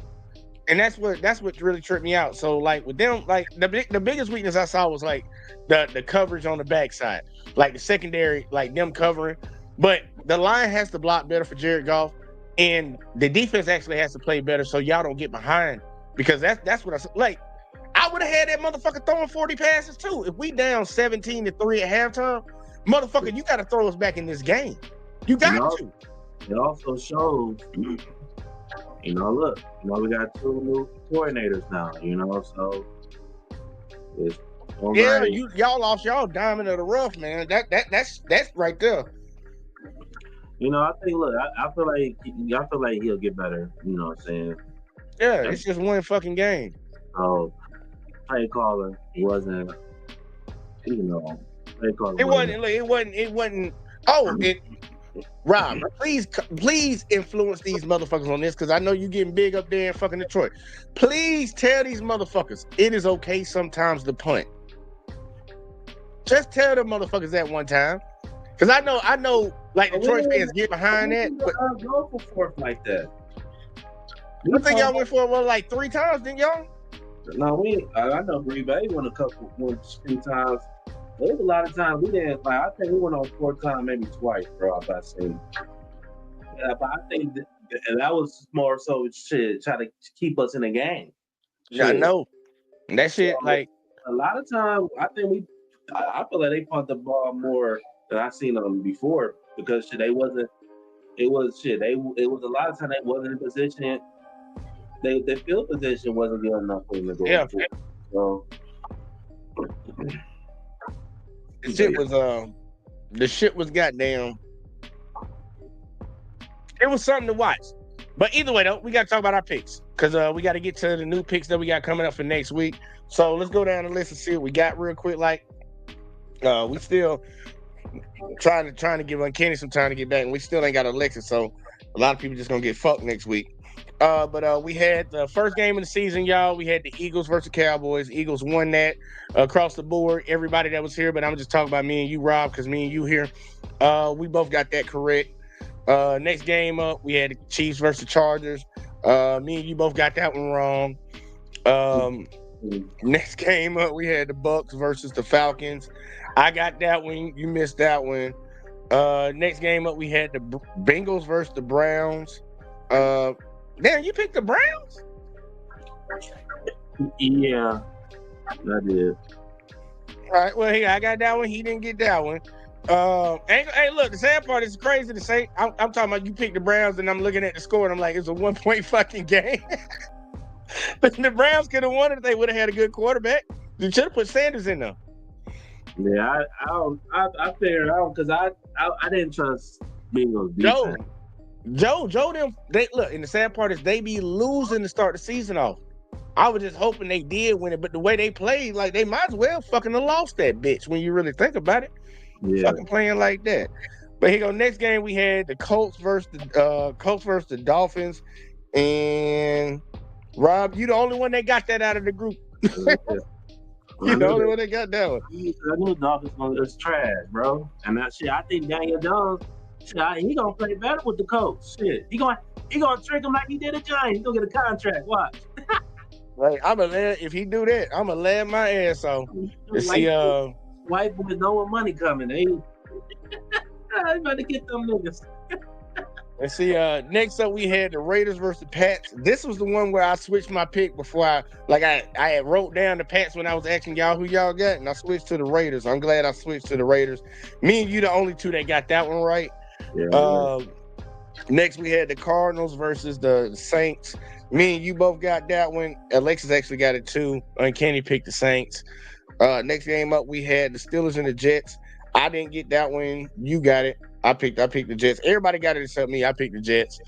E: And that's what really tripped me out. So with them, the biggest weakness I saw was the coverage on the backside. The secondary, them covering. But the line has to block better for Jared Goff. And the defense actually has to play better so y'all don't get behind. Because that's what I would have had that motherfucker throwing 40 passes too. If we down 17-3 at halftime, Motherfucker, you got to throw us back in this game. You got to.
F: It also shows, look, we got 2 new coordinators now, so it's
E: yeah, y'all lost y'all diamond of the rough, man. That's right there.
F: I think. Look, I feel like he'll get better. You know what I'm saying?
E: Yeah, it's just one fucking game.
F: So, play caller wasn't. Play caller.
E: It wasn't. Oh, Rob, please influence these motherfuckers on this because I know you getting big up there in fucking Detroit. Please tell these motherfuckers it is okay sometimes to punt. Just tell them motherfuckers that one time. Because I know, like Detroit fans get behind that. But
F: go for fourth like that.
E: I think y'all went for it like 3 times, didn't y'all?
F: No, I know Green Bay won a few times. There was a lot of times we didn't. Like I think we went on 4 times, maybe twice, bro. If I say, yeah, but I think that was more so shit, try to keep us in the game.
E: Yeah, I know. That shit,
F: so,
E: like
F: a lot of times, I think I feel like they punt the ball more than I've seen them before because shit, they wasn't. It was shit. It was a lot of times they wasn't in position. Their field position wasn't good enough for them to go.
E: Yeah.
F: So
E: the shit was goddamn. It was something to watch. But either way, though, we got to talk about our picks because we got to get to the new picks that we got coming up for next week. So let's go down the list and see what we got real quick. Like, we still trying to give Uncanny some time to get back, and we still ain't got Alexis, so a lot of people just gonna get fucked next week. But we had the first game of the season, y'all. We had the Eagles versus Cowboys. Eagles won that across the board. Everybody that was here, but I'm just talking about me and you, Rob, because me and you here. We both got that correct. Next game up, we had the Chiefs versus Chargers. Me and you both got that one wrong. Next game up, we had the Bucks versus the Falcons. I got that one. You missed that one. Next game up, we had the Bengals versus the Browns. Damn, you picked the Browns?
F: Yeah, I did.
E: All right, well, I got that one. He didn't get that one. Hey, look, the sad part is crazy to say. I'm talking about you picked the Browns, and I'm looking at the score, and I'm like, it's a 1-point fucking game. But the Browns could have won it if they would have had a good quarterback. You should have put Sanders in there.
F: Yeah, I figured out because I didn't trust Bengals defense.
E: Joe, they look, and the sad part is they be losing to start the season off. I was just hoping they did win it, but the way they played, like they might as well fucking have lost that bitch when you really think about it. Yeah. Fucking playing like that. But here go, next game we had the Colts versus the Dolphins. And Rob, you the only one that got that out of the group. You the only one that got that one.
F: I knew the Dolphins was trash, bro. And that shit, I think Daniel Jones, he gonna play better with the Colts. Shit, he gonna trick him like he did a Giants. He gonna get a contract. Watch.
E: Like if he do that, I'm gonna land my ass off.
F: White boys know what money coming. They about to get them niggas.
E: And see, next up we had the Raiders versus the Pats. This was the one where I switched my pick before I had wrote down the Pats when I was asking y'all who y'all got, and I switched to the Raiders. I'm glad I switched to the Raiders. Me and you the only two that got that one right. Yeah. Next we had the Cardinals versus the Saints. Me and you both got that one. Alexis actually got it too. Uncanny picked the Saints. Next game up we had the Steelers and the Jets. I didn't get that one. You got it. I picked the Jets. Everybody got it except me. I picked the Jets.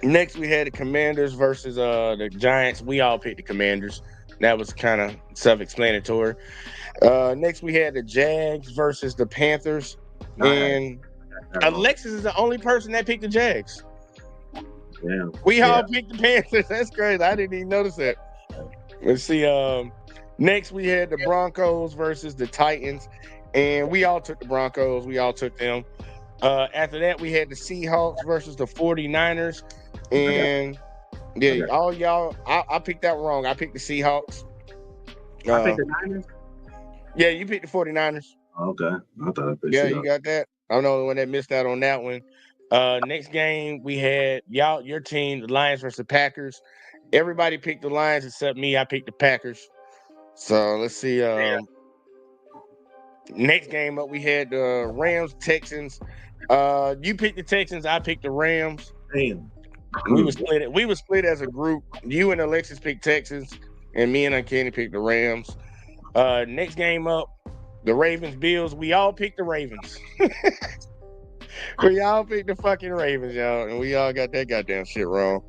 E: Next, we had the Commanders versus the Giants. We all picked the Commanders. That was kind of self-explanatory. Next, we had the Jags versus the Panthers. And Alexis is the only person that picked the Jags.
F: Yeah.
E: We all picked the Panthers. That's crazy. I didn't even notice that. Let's see. Next, we had the Broncos versus the Titans. And we all took the Broncos. We all took them. After that, we had the Seahawks versus the 49ers. And all y'all, I picked that wrong. I picked the Seahawks.
F: I picked the Niners?
E: Yeah, you picked the 49ers.
F: Okay. I thought I picked
E: Seahawks. You got that? I'm the only one that missed out on that one. Next game, we had your team, the Lions versus the Packers. Everybody picked the Lions except me. I picked the Packers. So let's see. Next game up, we had the Rams Texans. You picked the Texans, I picked the Rams.
F: Damn.
E: We were split. We were split as a group. You and Alexis picked Texans, and me and Uncanny picked the Rams. Next game up, the Ravens Bills. We all picked the Ravens. We all picked the fucking Ravens, y'all, and we all got that goddamn shit wrong.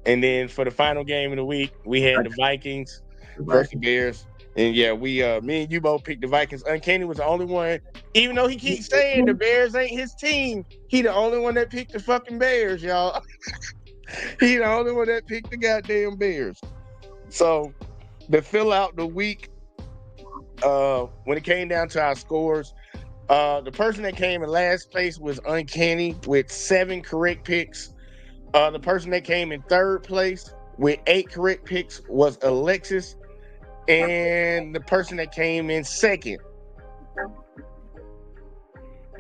E: And then for the final game of the week, we had the Vikings versus the Bears. And yeah, me and you both picked the Vikings. Uncanny was the only one, even though he keeps saying the Bears ain't his team, he the only one that picked the fucking Bears, y'all. He the only one that picked the goddamn Bears. So to fill out the week, when it came down to our scores, the person that came in last place was Uncanny with 7 correct picks. The person that came in third place with 8 correct picks was Alexis. And the person that came in second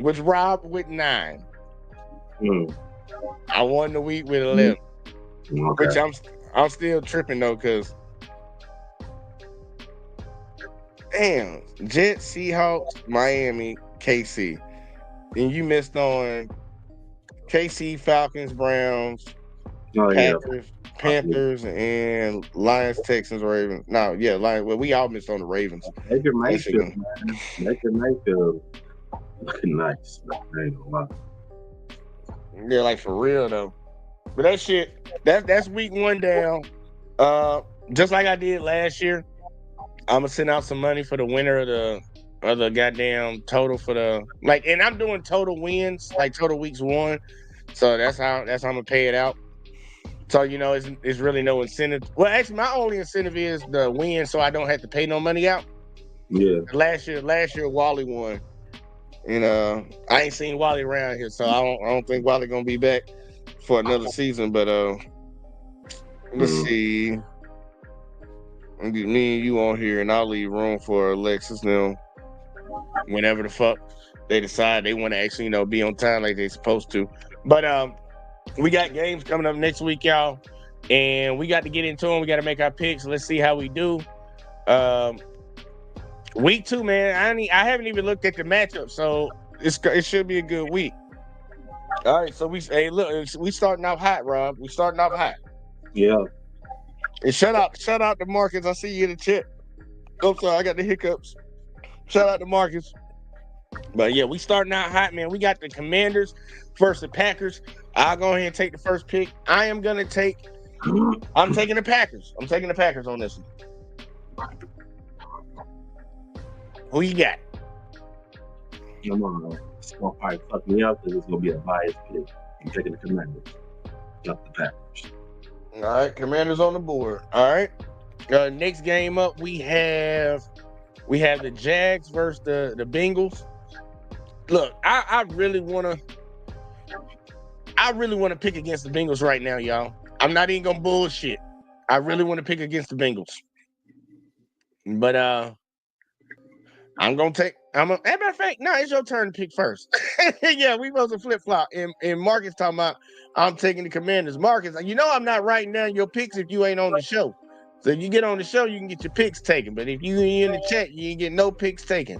E: was Rob with 9. I won the week with 11.
F: Okay.
E: Which I'm still tripping though, because damn, Jets, Seahawks, Miami, KC. And you missed on KC, Falcons, Browns, Packers, Panthers, and Lions, Texans, Ravens. No, yeah, Lions. Well, we all missed on the Ravens.
F: Baker Mayfield, man. Baker Mayfield looking nice. I ain't gonna lie.
E: Yeah, like for real though. But that shit, that's week 1 down. Just like I did last year, I'm gonna send out some money for the winner of the goddamn total for the and I'm doing total wins, like total weeks won. So that's how I'm gonna pay it out. So it's really no incentive. Well, actually, my only incentive is the win, so I don't have to pay no money out.
F: Yeah.
E: Last year Wally won, and I ain't seen Wally around here, so I don't think Wally gonna be back for another season. But let's see. I'll get me and you on here, and I'll leave room for Alexis now. Whenever the fuck they decide they want to actually, be on time like they're supposed to. But we got games coming up next week, y'all, and we got to get into them. We got to make our picks. Let's see how we do. Week 2, man. I haven't even looked at the matchup, so it should be a good week. All right, so we starting off hot, Rob. We starting off hot.
F: Yeah.
E: And shout out to Marcus. I see you in the chat. Oh, sorry, I got the hiccups. Shout out to Marcus. But yeah, we starting out hot, man. We got the Commanders versus the Packers. I'll go ahead and take the first pick. I'm taking the Packers. I'm taking the Packers on this one. Who you got?
F: Come on, it's gonna probably fuck me up because it's gonna be a biased pick. I'm taking the Commanders, not the Packers.
E: All right, Commanders on the board. All right. Next game up, we have the Jags versus the Bengals. Look, I really want to pick against the Bengals right now, y'all. I'm not even gonna bullshit. I really want to pick against the Bengals, but I'm gonna take. As a matter of fact, no, it's your turn to pick first. Yeah, we supposed to flip flop. And Marcus talking about I'm taking the Commanders. Marcus, I'm not writing down your picks if you ain't on the show. So if you get on the show, you can get your picks taken. But if you ain't in the chat, you ain't get no picks taken.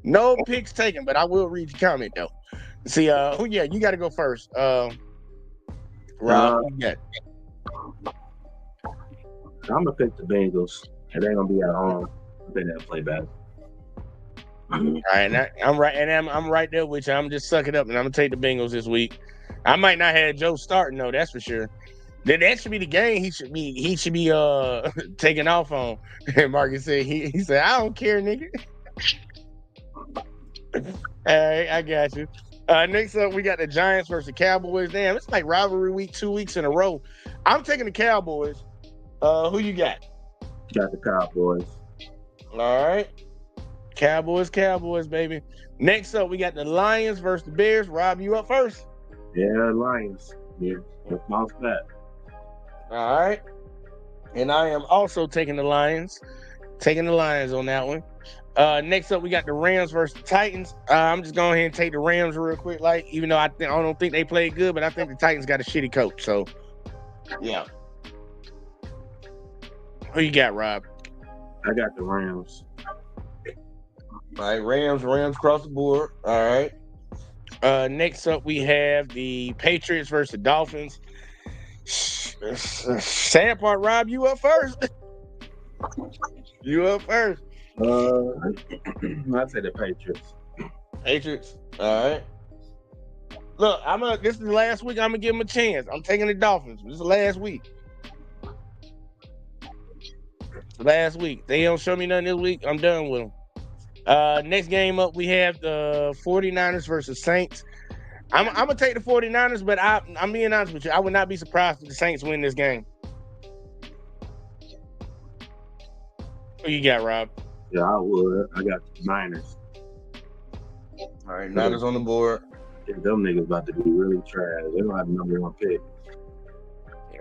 E: No picks taken. But I will read your comment though. See, you got to go first. Rob, who you got?
F: I'm gonna pick the Bengals. It ain't gonna be at home. I think they'll play better.
E: All right, I'm right, and I'm right there with you. I'm just sucking up, and I'm gonna take the Bengals this week. I might not have Joe starting though, that's for sure. That should be the game. He should be taking off on. And Marcus said he said I don't care, nigga. All right, I got you. Next up, we got the Giants versus the Cowboys. Damn, it's like rivalry week 2 weeks in a row. I'm taking the Cowboys. Who you got?
F: Got the Cowboys.
E: All right. Cowboys, baby. Next up, we got the Lions versus the Bears. Rob, you up first?
F: Yeah, Lions. Yeah, let's bounce back.
E: All right. And I am also taking the Lions. Taking the Lions on that one. Next up, we got the Rams versus the Titans. I'm just going ahead and take the Rams real quick. Even though I don't think they played good, but I think the Titans got a shitty coach. So, yeah. Who you got, Rob?
F: I got the Rams.
E: All right, Rams across the board. All right. Next up, we have the Patriots versus the Dolphins. Sad part, Rob, you up first. You up first.
F: I'd say the Patriots.
E: Patriots. All right. Look, this is the last week. I'm gonna give them a chance. I'm taking the Dolphins. This is the last week. Last week. They don't show me nothing this week. I'm done with them. Next game up, we have the 49ers versus Saints. I'm gonna take the 49ers, but I'm being honest with you. I would not be surprised if the Saints win this game. Who you got, Rob?
F: Yeah, I would. I got the Niners.
E: All right, Niners on the board.
F: Yeah, them niggas about to be really trash. They don't have the number one pick.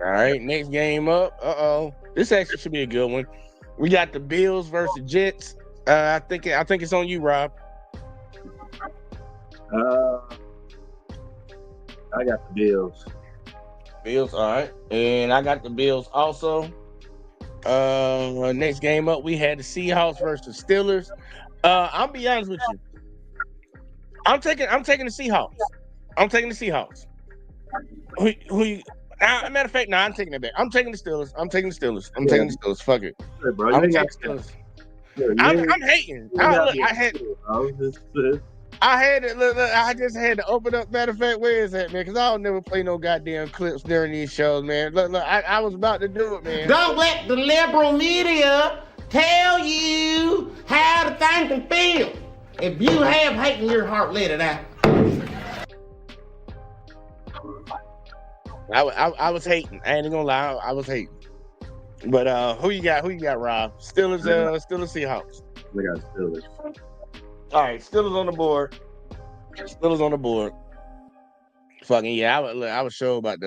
E: All right, next game up. This actually should be a good one. We got the Bills versus Jets. I think it's on you, Rob.
F: I got the Bills.
E: Bills, all right. And I got the Bills also. Next game up, we had the Seahawks versus Steelers. I'll be honest with you. I'm taking the Seahawks. I'm taking the Seahawks. Matter of fact, I'm taking it back. I'm taking the Steelers. I'm taking the Steelers. Fuck it.
F: Hey, bro,
E: I'm taking the Steelers. I'm hating. I just had to open up. Matter of fact, where is that, man? Because I don't never play no goddamn clips during these shows, man. Look, I was about to do it, man.
H: Don't let the liberal media tell you how to think and feel. If you have hate in your heart, let it out.
E: I was hating. I ain't gonna lie. I was hating. But who you got? Rob? Steelers, Seahawks.
F: We got Steelers.
E: All right, Steelers on the board. Fucking yeah, I was sure about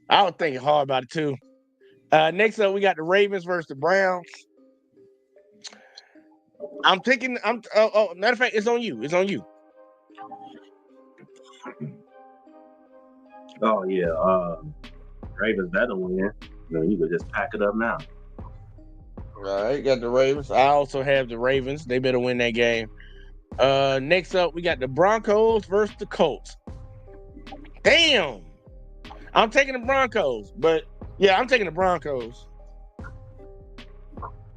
E: I was thinking hard about it too. Next up, we got the Ravens versus the Browns. Matter of fact, it's on you.
F: Oh yeah, Ravens better win. You could just pack it up now.
E: All right, got the Ravens. I also have the Ravens. They better win that game. Next up, we got the Broncos versus the Colts. Damn. I'm taking the Broncos, but yeah, I'm taking the Broncos.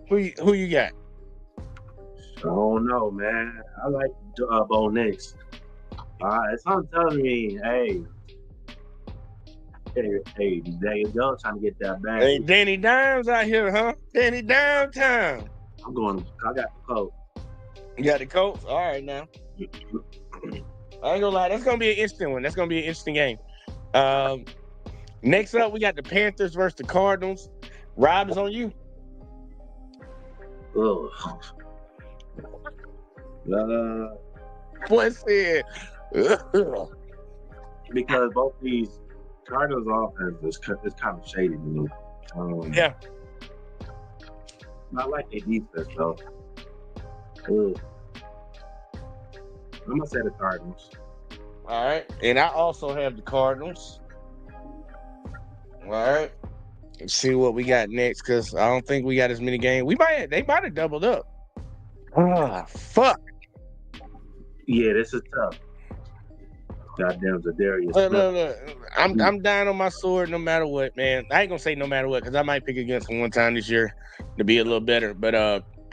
E: Who you got?
F: I don't know, man. I like Bo Nix. Something telling me, hey, Daniel Jones trying to get that back.
E: Hey, Danny Dimes out here, huh? Danny Dime time.
F: I got the Colts.
E: You got the Colts? All right, now. I ain't gonna lie. That's gonna be an interesting one. That's gonna be an interesting game. Next up, we got the Panthers versus the Cardinals. Rob, is on you.
F: Ugh.
E: What's it?
F: Because both these Cardinals offense is kind of shady to me.
E: Yeah.
F: I like their defense though. Ugh. I'm gonna say the Cardinals.
E: All right, and I also have the Cardinals. All right, let's see what we got next because I don't think we got as many games. They might have doubled up. Ah, fuck.
F: Yeah, this is tough. Goddamn Zadarius.
E: Look. I'm dying on my sword no matter what, man. I ain't gonna say no matter what because I might pick against them one time this year to be a little better. But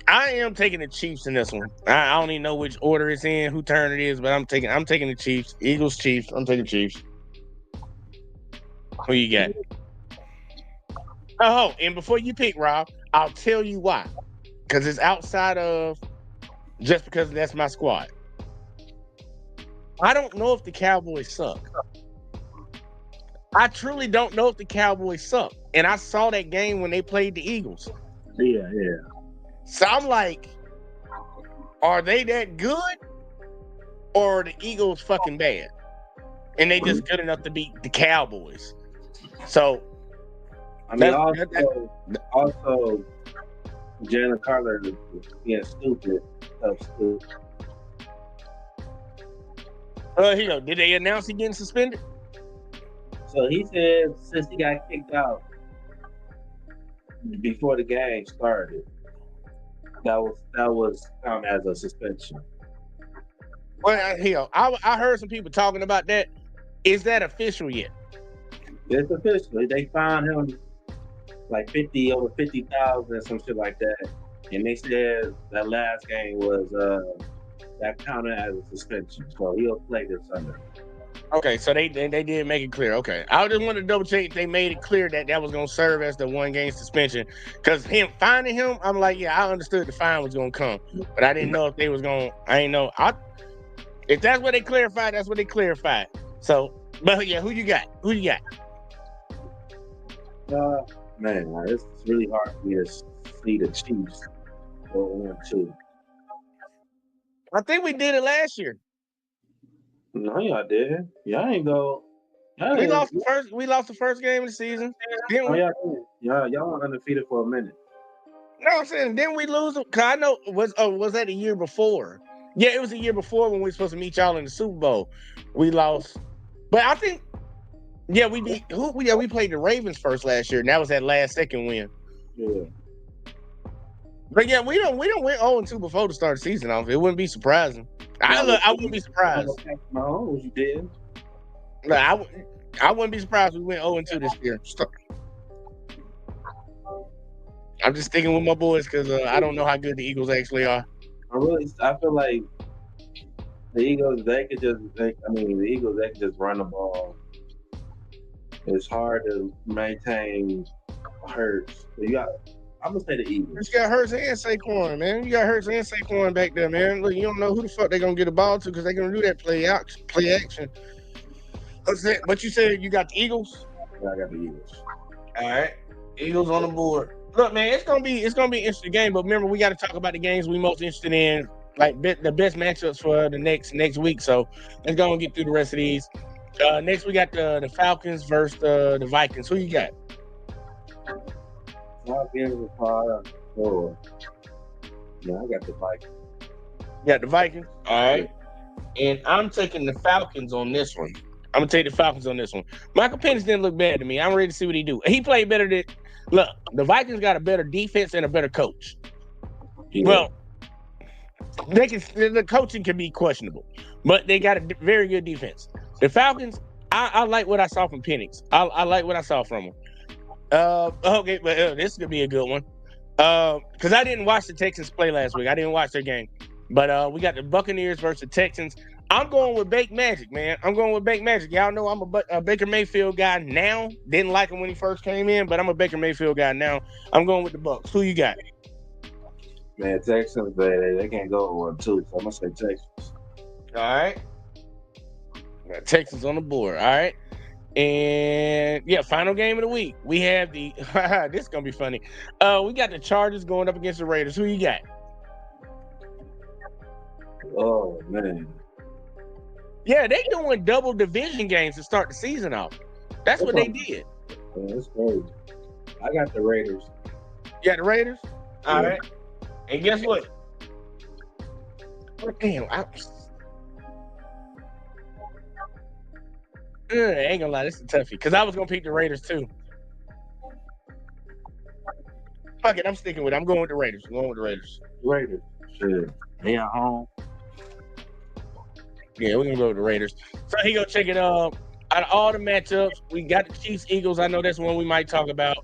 E: I am taking the Chiefs in this one. I don't even know which order it's in, who turn it is, but I'm taking the Chiefs. Eagles, Chiefs. I'm taking Chiefs. Who you got? Oh, and before you pick, Rob, I'll tell you why. Because it's outside of just because that's my squad. I don't know if the Cowboys suck. I truly don't know if the Cowboys suck. And I saw that game when they played the Eagles.
F: Yeah.
E: So I'm like, are they that good? Or are the Eagles fucking bad? And they just good enough to beat the Cowboys. So
F: I mean, also Jalen Carter is being stupid.
E: Did they announce he getting suspended?
F: So he said since he got kicked out before the game started, That was counted as a suspension.
E: Well, hell, I heard some people talking about that. Is that official yet?
F: It's official. They found him like over 50,000, some shit like that, and they said that last game was that counted as a suspension, so he'll play this Sunday.
E: Okay, so they did make it clear. Okay, I just wanted to double check if they made it clear that that was going to serve as the 1 game suspension. Because him finding him, I'm like, yeah, I understood the fine was going to come, but I didn't know if they was going. I ain't know. If that's what they clarified, that's what they clarified. So, but yeah, who you got? Who you got?
F: Man, it's really hard for me to see the Chiefs go 1-2.
E: I think we did it last year.
F: No, y'all did. Y'all ain't go.
E: We lost the first. We lost the first game of the season. Didn't we?
F: Y'all were undefeated for a minute.
E: No, I'm saying didn't we lose? Cause I know was that the year before? Yeah, it was the year before when we were supposed to meet y'all in the Super Bowl. We lost, but I think we beat who? We played the Ravens first last year, and that was that last second win.
F: Yeah.
E: But yeah, we don't went 0-2 before the start of the season. Off, it wouldn't be surprising. I wouldn't be surprised.
F: No, you did.
E: No, I wouldn't be surprised if we went 0-2 this year. I'm just sticking with my boys because I don't know how good the Eagles actually are.
F: I feel like the Eagles they could just run the ball. It's hard to maintain Hurts. I'm gonna say the Eagles.
E: You got Hurts and Saquon, man. You got Hurts and Saquon back there, man. Look, you don't know who the fuck they're gonna get the ball to because they're gonna do that play action. But you said you got the Eagles?
F: Yeah, I got the Eagles.
E: All right. Eagles on the board. Look, man, it's gonna be an interesting game, but remember we gotta talk about the games we most interested in, like the best matchups for the next week. So let's go and get through the rest of these. Next we got the Falcons versus the Vikings. Who you got?
F: Falcons Yeah, I got the Vikings.
E: You got the Vikings? All right. And I'm taking the Falcons on this one. I'm gonna take the Falcons on this one. Michael Penix didn't look bad to me. I'm ready to see what he do. He played better than. Look, the Vikings got a better defense and a better coach. Yeah. Well, the coaching can be questionable, but they got a very good defense. The Falcons, I like what I saw from Penix. I like what I saw from him. Okay, but this is gonna be a good one. Because I didn't watch the Texans play last week. I didn't watch their game, but we got the Buccaneers versus the Texans. I'm going with Bake Magic, man. I'm going with Bake Magic. Y'all know I'm a Baker Mayfield guy now. Didn't like him when he first came in, but I'm a Baker Mayfield guy now. I'm going with the Bucs. Who you got?
F: Man, Texans, they can't go 1-2, so I'm going to say Texans.
E: All right. Got Texans on the board. All right. And, yeah, final game of the week. We have the – this is going to be funny. We got the Chargers going up against the Raiders. Who you got?
F: Oh, man.
E: Yeah, they doing double division games to start the season off. That's what they did.
F: Yeah, that's crazy. I got the Raiders.
E: You got the Raiders? All right. And guess what? Damn, I ain't gonna lie, this is a toughie. Because I was gonna pick the Raiders too. Fuck it, I'm sticking with it. I'm going with the Raiders.
F: Raiders. Shit. They at home.
E: Yeah, we're gonna go with the Raiders. So he gonna check it out of all the matchups, we got the Chiefs Eagles. I know that's one we might talk about.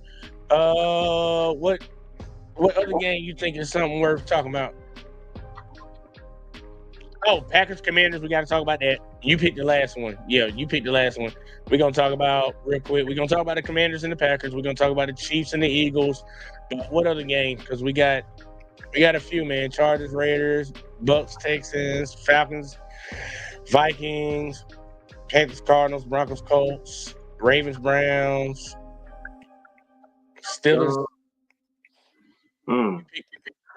E: What other game you think is something worth talking about? Oh, Packers Commanders, we gotta talk about that. You picked the last one. Yeah, you picked the last one. We're gonna talk about real quick. We're gonna talk about the Commanders and the Packers. We're gonna talk about the Chiefs and the Eagles. But what other game? Because we got a few, man. Chargers, Raiders, Bucks, Texans, Falcons, Vikings, Panthers, Cardinals, Broncos, Colts, Ravens, Browns, Steelers.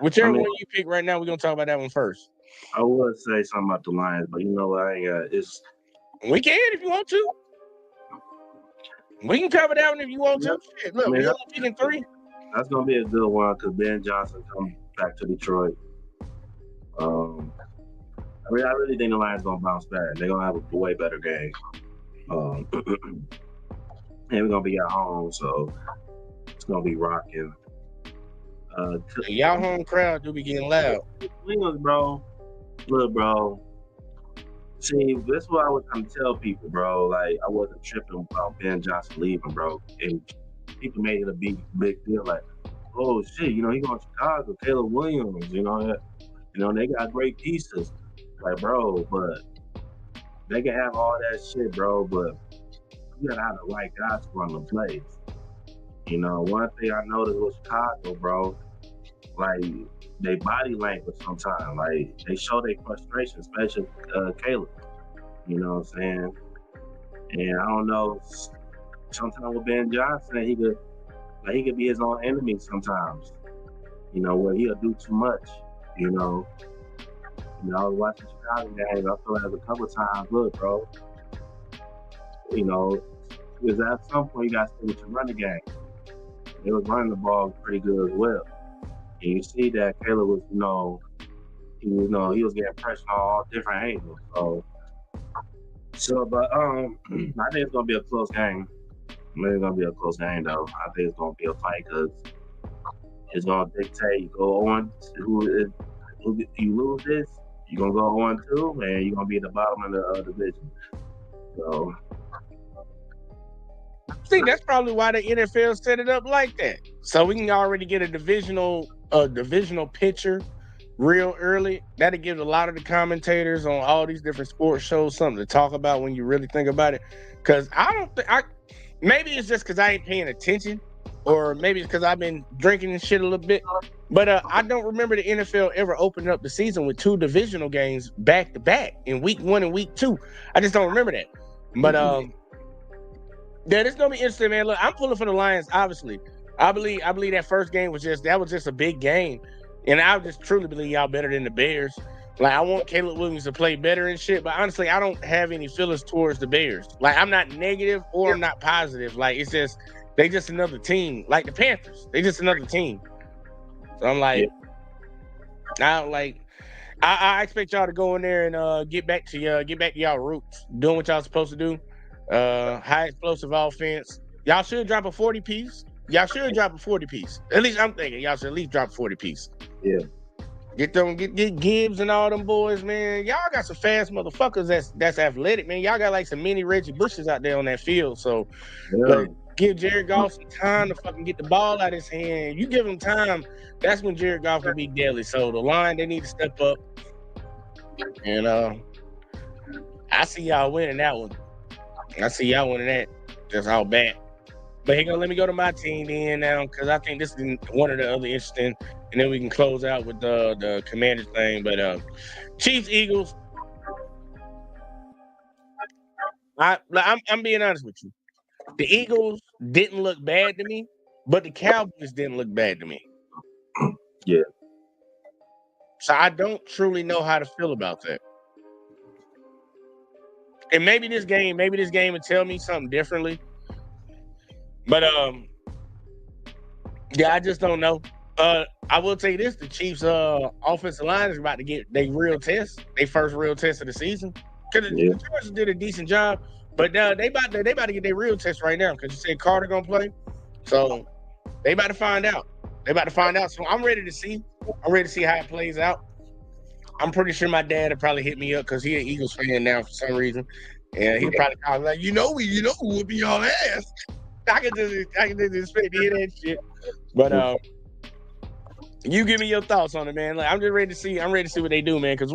E: Whichever one you pick right now, we're gonna talk about that one first.
F: I would say something about the Lions, but you know what? I ain't got it's.
E: We can if you want to. We can cover that one if you want to. Shit, look, we're picking 3.
F: That's gonna be a good one because Ben Johnson comes back to Detroit. I really think the Lions gonna bounce back. They're gonna have a way better game. And we're gonna be at home, so it's gonna be rocking.
E: Y'all home crowd do be getting loud.
F: Williams, bro. Look, bro. See, that's what I was trying to tell people, bro. Like, I wasn't tripping about Ben Johnson leaving, bro. And people made it a big deal. Like, oh shit, he going to Chicago, Caleb Williams, they got great pieces. Like, bro, but they can have all that shit, bro, but you gotta have the right guys to run the plays. One thing I noticed with Chicago, bro, like they body language sometimes, like they show their frustration, especially Caleb. You know what I'm saying? And I don't know. Sometimes with Ben Johnson, he could be his own enemy sometimes. Where he'll do too much. I was watching Chicago games. I feel like a couple times, look, bro. Because at some point you got to stick with your running game. They was running the ball pretty good as well. And you see that Caleb was, he was getting pressure on all different angles. But I think it's gonna be a close game. I think it's gonna be a close game though. I think it's gonna be a fight because it's gonna dictate you go on who you lose this, you're gonna go 1-2 and you're gonna be at the bottom of the division. So
E: See, that's probably why the NFL set it up like that. So we can already get a divisional picture real early. That'll give a lot of the commentators on all these different sports shows something to talk about when you really think about it. Because maybe it's just because I ain't paying attention, or maybe it's because I've been drinking and shit a little bit. But I don't remember the NFL ever opening up the season with 2 divisional games back to back in week 1 and week 2. I just don't remember that. But yeah, it's gonna be interesting, man. Look, I'm pulling for the Lions, obviously. I believe that first game was just a big game. And I just truly believe y'all better than the Bears. Like, I want Caleb Williams to play better and shit, but honestly, I don't have any feelings towards the Bears. Like, I'm not negative or I'm not positive. Like, it's just they just another team. Like the Panthers, they just another team. So I'm like, I expect y'all to go in there and get back to y'all roots, doing what y'all supposed to do. High explosive offense. Y'all should drop a 40 piece. At least I'm thinking y'all should at least drop a 40 piece.
F: Yeah.
E: Get Gibbs and all them boys, man. Y'all got some fast motherfuckers that's athletic, man. Y'all got like some mini Reggie Bushes out there on that field. So give Jared Goff some time to fucking get the ball out of his hand. You give him time, that's when Jared Goff will be deadly. So the line, they need to step up. And I see y'all winning that one. I see y'all winning that. Just all bad. But here, let me go to my team then now, because I think this is one of the other interesting, and then we can close out with the Commanders thing. But Chiefs, Eagles. I'm being honest with you. The Eagles didn't look bad to me, but the Cowboys didn't look bad to me.
F: Yeah.
E: So I don't truly know how to feel about that. And maybe this game would tell me something differently. But yeah, I just don't know. I will tell you this: the Chiefs' offensive line is about to get their first real test of the season. Because the Chargers did a decent job, but they about to get their real test right now. Because you said Carter gonna play, so they about to find out. So I'm ready to see. I'm ready to see how it plays out. I'm pretty sure my dad would probably hit me up because he's an Eagles fan now for some reason, and he probably call me like, whooping y'all ass. I can just expect to hear that shit. But you give me your thoughts on it, man. Like, I'm ready to see what they do, man. Because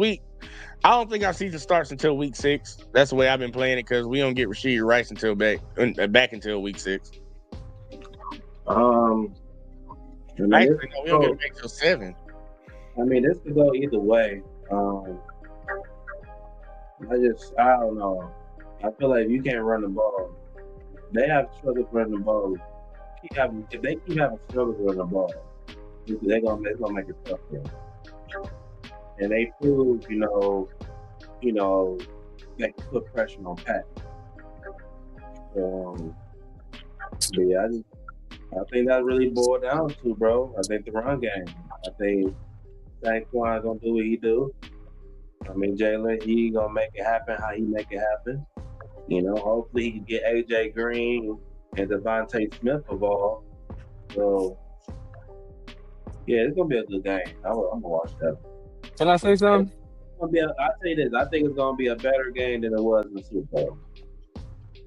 E: I don't think our season starts until week 6. That's the way I've been playing it, because we don't get Rashid Rice until back until week 6.
F: Actually,
E: no, we don't get it back till 7.
F: I mean, this could go either way. I don't know. I feel like you can't run the ball. They have struggles running the ball. If they keep having struggles running the ball, they're gonna make it tough for them. And they prove, they can put pressure on Pat. But yeah, I think that really boiled down to, bro. I think the run game. I think Saquon gonna do what he do. I mean, Jalen, he gonna make it happen how he make it happen. Hopefully he can get AJ Green and Devontae Smith the ball. So, Yeah, it's gonna be a good game. I'm gonna watch that.
G: Can I say something?
F: I'll say this. I think it's gonna be a better game than it was in the Super Bowl.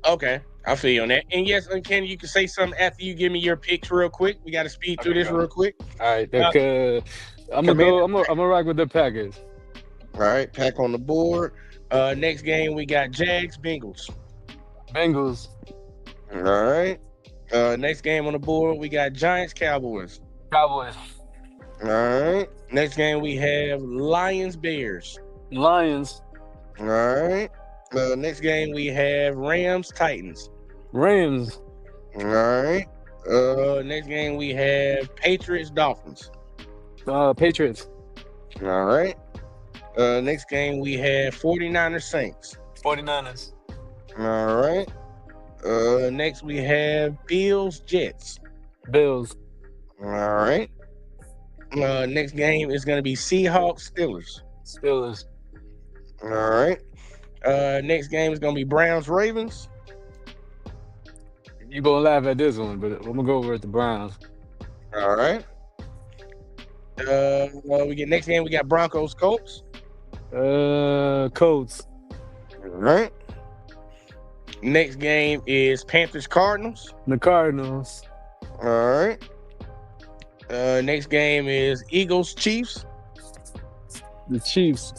E: Okay, I feel you on that. And yes, and Ken, you can say something after you give me your picks real quick. We got to speed through this real quick.
G: All right,
E: Uh,
G: I'm gonna
E: Commander.
G: go. I'm gonna rock with the Packers.
E: All right, pack on the board. Next game we got Jags Bengals.
G: Bengals,
E: All right. Next game on the board we got Giants Cowboys.
G: Cowboys,
E: All right. Next game we have Lions Bears.
G: Lions,
E: All right. Next game we have Rams Titans.
G: Rams,
E: All right. Next game we have Patriots Dolphins.
G: Patriots,
E: All right. Next game we have 49ers Saints.
G: 49ers,
E: All right. Next we have Bills Jets.
G: Bills,
E: All right. Next game is going to be Seahawks Steelers.
G: Steelers,
E: All right. Next game is going to be Browns Ravens.
G: you gonna laugh at this one, but I'm gonna go over at the Browns.
E: All right. We get next game we got Broncos Colts.
G: Colts,
E: All right. Next game is Panthers Cardinals.
G: the Cardinals,
E: All right. Next game is Eagles Chiefs.
G: the Chiefs,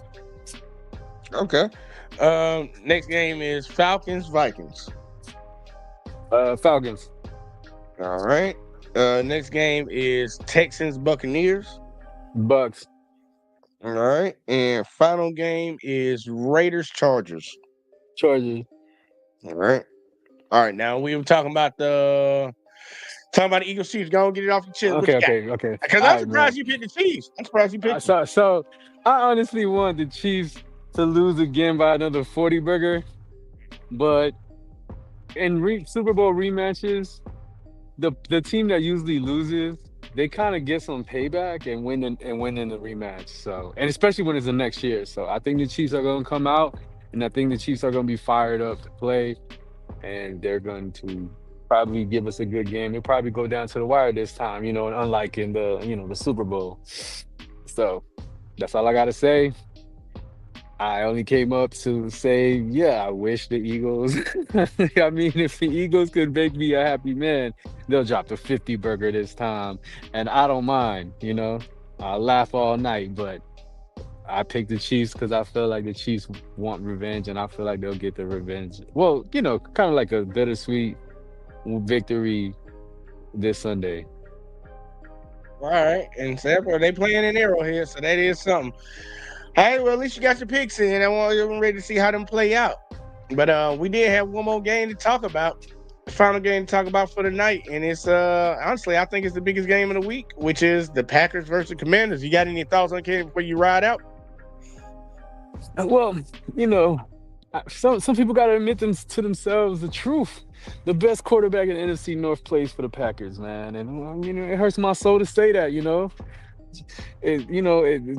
E: Okay. Next game is Falcons Vikings.
G: Falcons,
E: All right. Next game is Texans Buccaneers.
G: Bucks,
E: All right. And final game is Raiders Chargers.
G: Chargers.
E: All right. All right. Now we were talking about the Eagles Chiefs. Go and get it off your chest. What you got?
G: Okay.
E: Because
G: All
E: I'm
G: right,
E: surprised
G: man.
E: you picked the Chiefs. I'm surprised you picked.
G: So I honestly want the Chiefs to lose again by another 40 burger, but in Super Bowl rematches, the team that usually loses, they kind of get some payback and win in the rematch. So, and especially when it's the next year. So I think the Chiefs are going to come out, and I think the Chiefs are going to be fired up to play, and they're going to probably give us a good game. They'll probably go down to the wire this time, unlike in the Super Bowl. So that's all I got to say. I only came up to say, yeah, I wish the Eagles. I mean, if the Eagles could make me a happy man, they'll drop the 50 burger this time. And I don't mind, I'll laugh all night, but I picked the Chiefs because I feel like the Chiefs want revenge, and I feel like they'll get the revenge. Well, kind of like a bittersweet victory this Sunday.
E: All right. And so they playing in Arrowhead, so that is something. Hey, well, at least you got your picks in. I'm ready to see how them play out. But we did have one more game to talk about. The final game to talk about for the night. And it's honestly, I think it's the biggest game of the week, which is the Packers versus Commanders. You got any thoughts on it before you ride out?
G: Well, some people got to admit to themselves the truth. The best quarterback in the NFC North plays for the Packers, man. And, it hurts my soul to say that,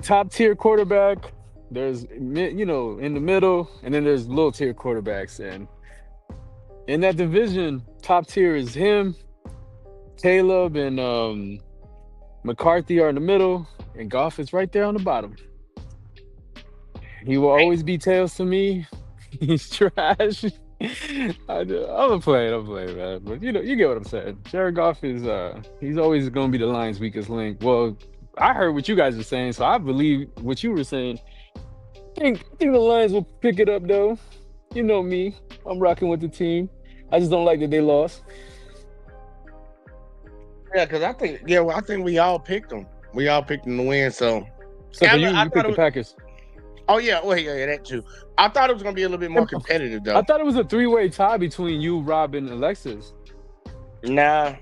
G: top tier quarterback, there's, in the middle, and then there's low tier quarterbacks. And in that division, top tier is him, Caleb, and McCarthy are in the middle, and Goff is right there on the bottom. He will always be tails to me. He's trash. I'm gonna play it, man. But you get what I'm saying. Jared Goff is he's always gonna be the Lions' weakest link. Well, I heard what you guys were saying, so I believe what you were saying. I think the Lions will pick it up, though. You know me. I'm rocking with the team. I just don't like that they lost.
E: Yeah, because I think we all picked them. We all picked them to win. So
G: So for you picked the Packers.
E: Oh yeah, well yeah, that too. I thought it was gonna be a little bit more competitive though.
G: I thought it was a 3-way tie between you, Rob, and Alexis.
E: Nah.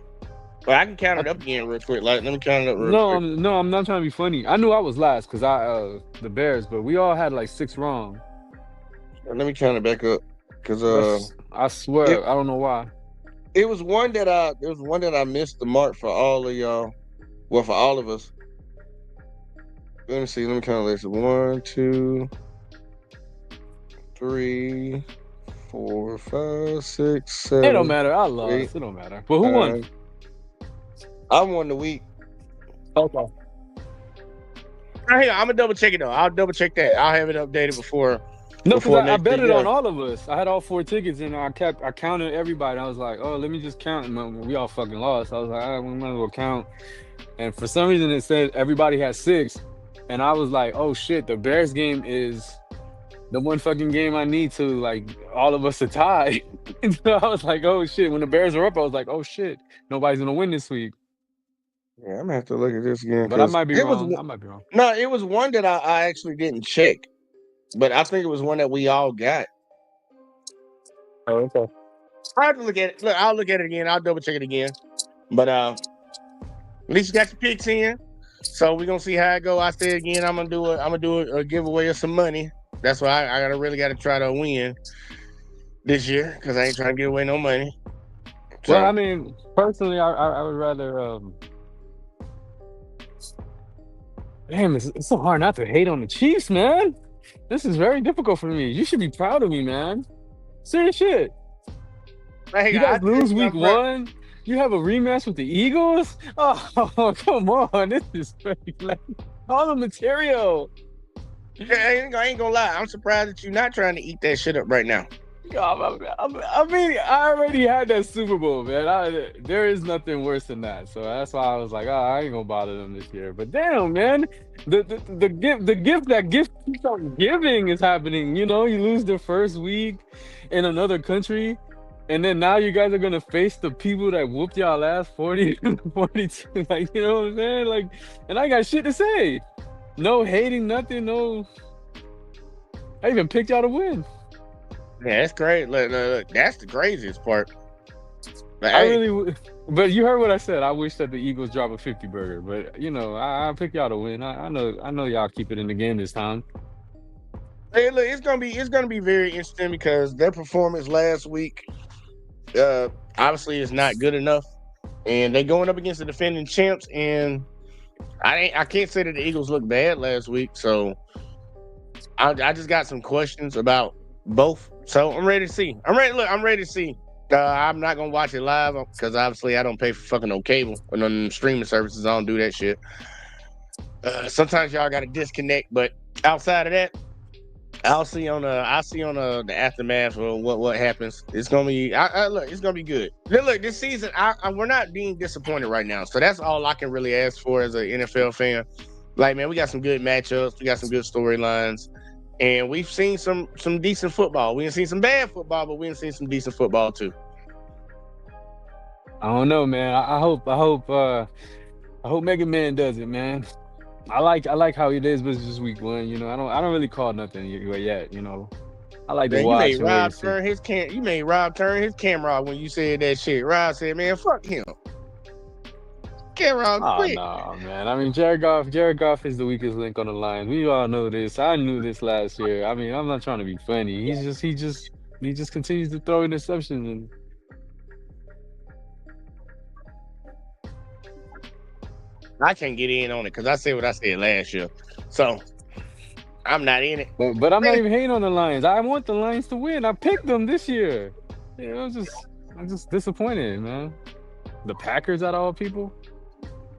E: Well, I can count it up again real quick. Let me count it up real quick.
G: No, I'm not trying to be funny. I knew I was last because the Bears, but we all had like 6 wrong.
E: Let me count it back up. Cause
G: I swear, I don't know why.
E: It was one that I missed the mark for all of y'all. Well, for all of us. Let me see. Let me count this. 1, 2, 3, 4, 5, 6, 7.
G: It don't matter. I lost.
E: 8,
G: It don't matter. But who won?
E: I won the week.
G: Okay.
E: Right here, I'm gonna double check it though. I'll double check that. I'll have it updated before
G: No, because I
E: next
G: bet
E: week.
G: it on
E: Yeah.
G: all of us. I had all 4 tickets and I counted everybody. I was like, oh, let me just count. And we all fucking lost. I was like, all right, we might as well count. And for some reason, it said everybody had 6. And I was like, oh shit, the Bears game is the one fucking game I need to, like, all of us to tie. And so I was like, oh shit. When the Bears were up, I was like, oh shit, nobody's going to win this week.
E: Yeah, I'm gonna have to look at this again
G: But I
E: because
G: might be
E: it was
G: wrong. I might be wrong.
E: no, it was one that I actually didn't check, but I think it was one that we all got.
G: Oh, okay.
E: I have to look at it. Look, I'll look at it again. I'll double check it again. But at least you got your picks in. So we're gonna see how it go. I say again, I'm gonna do a giveaway of some money. That's why I really gotta try to win this year because I ain't trying to give away no money. So,
G: Well, I mean, personally, I would rather. Damn, it's so hard not to hate on the Chiefs, man. This is very difficult for me. You should be proud of me, man. Serious shit.
E: hey,
G: You
E: I
G: guys lose
E: think
G: week
E: I'm right.
G: 1. You have a rematch with the Eagles. Oh, come on. This is fake. Like, all the material.
E: I ain't gonna lie. I'm surprised that you're not trying to eat that shit up right now.
G: I mean, I already had that Super Bowl, man. There is nothing worse than that. So that's why I was like, oh, I ain't gonna bother them this year. But damn, man, the gift that gift keeps on giving is happening. You know, you lose the first week in another country, and then now you guys are gonna face the people that whooped y'all last 40-42. Like, you know what I'm saying? Like, and I got shit to say. No hating, nothing. No, I even picked y'all to win.
E: Yeah, that's great. Look, that's the craziest part. But,
G: I
E: hey,
G: really, but you heard what I said. I wish that the Eagles drop a 50 burger, but you know, I pick y'all to win. I know y'all keep it in the game this time.
E: hey, look, it's gonna be very interesting because their performance last week, obviously, is not good enough, and they going up against the defending champs. And I can't say that the Eagles looked bad last week, so I just got some questions about both. So I'm ready to see. I'm ready to see. I'm not gonna watch it live because obviously I don't pay for fucking no cable or no streaming services. I don't do that shit. Sometimes y'all gotta disconnect, but outside of that, I'll see on the aftermath of what happens. It's gonna be look, it's gonna be good. Look, this season we're not being disappointed right now, so that's all I can really ask for as an NFL fan. Like, man, we got some good matchups, we got some good storylines, and we've seen some decent football. We ain't seen some bad football, but we ain't seen some decent football too.
G: I don't know, man. I hope Mega Man does it, man. I like how it is, but it's just week 1. You know, I don't really call nothing yet. You know, I like to
E: Man,
G: watch and wait and see.
E: You made Rob turn his camera off when you said that shit. Rob said, "Man, fuck him." Camera off
G: Oh
E: quick.
G: no, man. I mean, Jared Goff is the weakest link on the line. We all know this. I knew this last year. I mean, I'm not trying to be funny. He just continues to throw interceptions and.
E: I can't get in on it because I said what I said last year, so I'm not in it.
G: But I'm not even hating on the Lions. I want the Lions to win. I picked them this year. You know, I'm just disappointed, man. The Packers out of all people.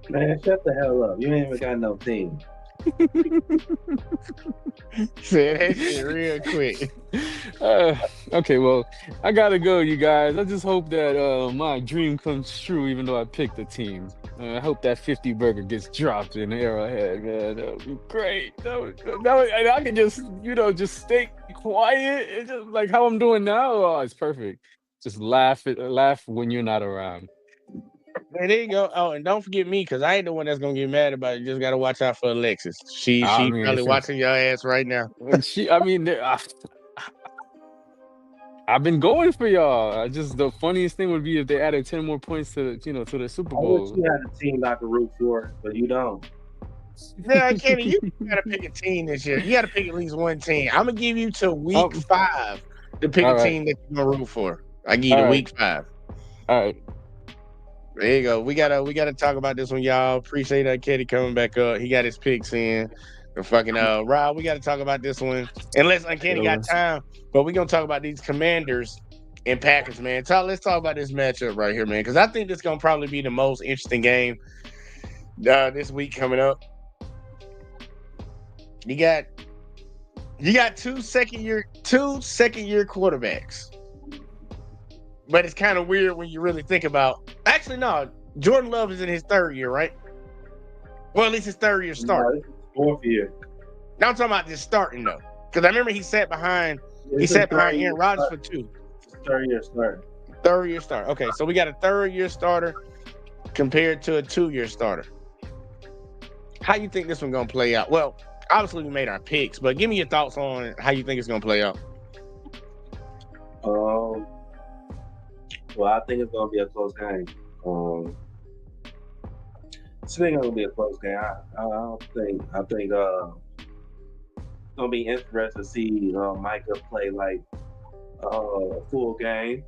F: Man, shut the hell up. You ain't even got no team.
E: Said that shit real quick.
G: Okay, well, I gotta go, you guys. I just hope that my dream comes true, even though I picked the team. I hope that 50 burger gets dropped in Arrowhead, man. That would be great. That would, and I can just stay quiet and just like how I'm doing now. Oh, it's perfect. Just laugh when you're not around.
E: Hey, there you go. Oh, and don't forget me because I ain't the one that's gonna get mad about it. You just gotta watch out for Alexis. She
G: I mean,
E: probably watching your ass right now.
G: I've been going for y'all. The funniest thing would be if they added 10 more points to the Super
F: I wish
G: Bowl.
F: you had a team I could root for, but you don't.
E: Yeah, Kenny, you gotta pick a team this year. You gotta pick at least one team. I'm gonna give you till week 5 to pick
G: all
E: a
G: right.
E: team that you're gonna root for. I give you
G: All
E: to
G: right.
E: week 5.
G: All right.
E: There you go. We gotta talk about this one, y'all. Appreciate Kenny coming back up. He got his picks in. The fucking Rob, we gotta talk about this one. Unless Kenny got time, but we're gonna talk about these Commanders and Packers, man. Let's talk about this matchup right here, man. Because I think this is gonna probably be the most interesting game this week coming up. You got two second year quarterbacks. But it's kind of weird when you really think about. Actually, no. Jordan Love is in his third year, right? Well, at least his third year start.
F: No, this is fourth year.
E: Now I'm talking about just starting though, because I remember he sat behind Aaron Rodgers for 2.
F: Third year start.
E: Third year start. Okay, so we got a third year starter compared to a 2-year starter. How you think this one gonna play out? Well, obviously we made our picks, but give me your thoughts on how you think it's gonna play out.
F: Well, I think it's gonna be a close game. I think it's gonna be a close game. I think it's gonna be interesting to see Micah play like a full game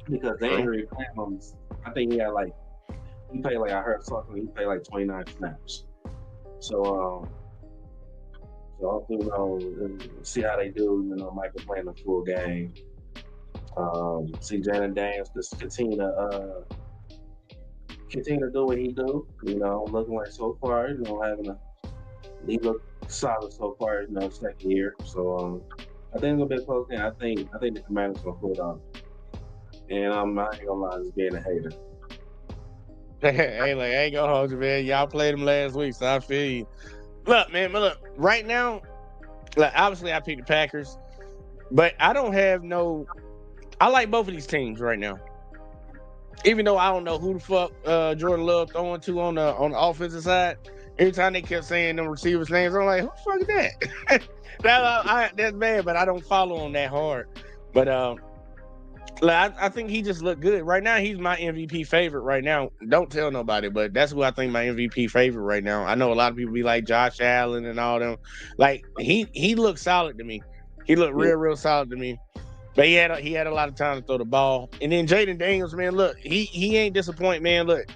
F: because they ain't really playing him. I think he played like I heard something. He played like 29 snaps. So see how they do. Micah playing a full game. See Jalen Daniels just continue to do what he do. Looking like so far, he look solid so far. Second year. So I think it's gonna be a close game. I think the Commanders gonna pull it off. And I ain't gonna lie, just being a hater.
E: Hey, I ain't gonna hold you, man. Y'all played them last week, so I feel you. Look, man, right now, obviously I picked the Packers, but I don't have I like both of these teams right now. Even though I don't know who the fuck Jordan Love throwing to on the offensive side, every time they kept saying them receivers' names, I'm like, who the fuck is that? That's bad, but I don't follow him that hard. But I think he just looked good. Right now, he's my MVP favorite right now. Don't tell nobody, but that's who I think my MVP favorite right now. I know a lot of people be like Josh Allen and all them. Like, he looked solid to me. He looked real solid to me. But he had a lot of time to throw the ball. And then Jaden Daniels, man, look, he ain't disappointed, man. Look,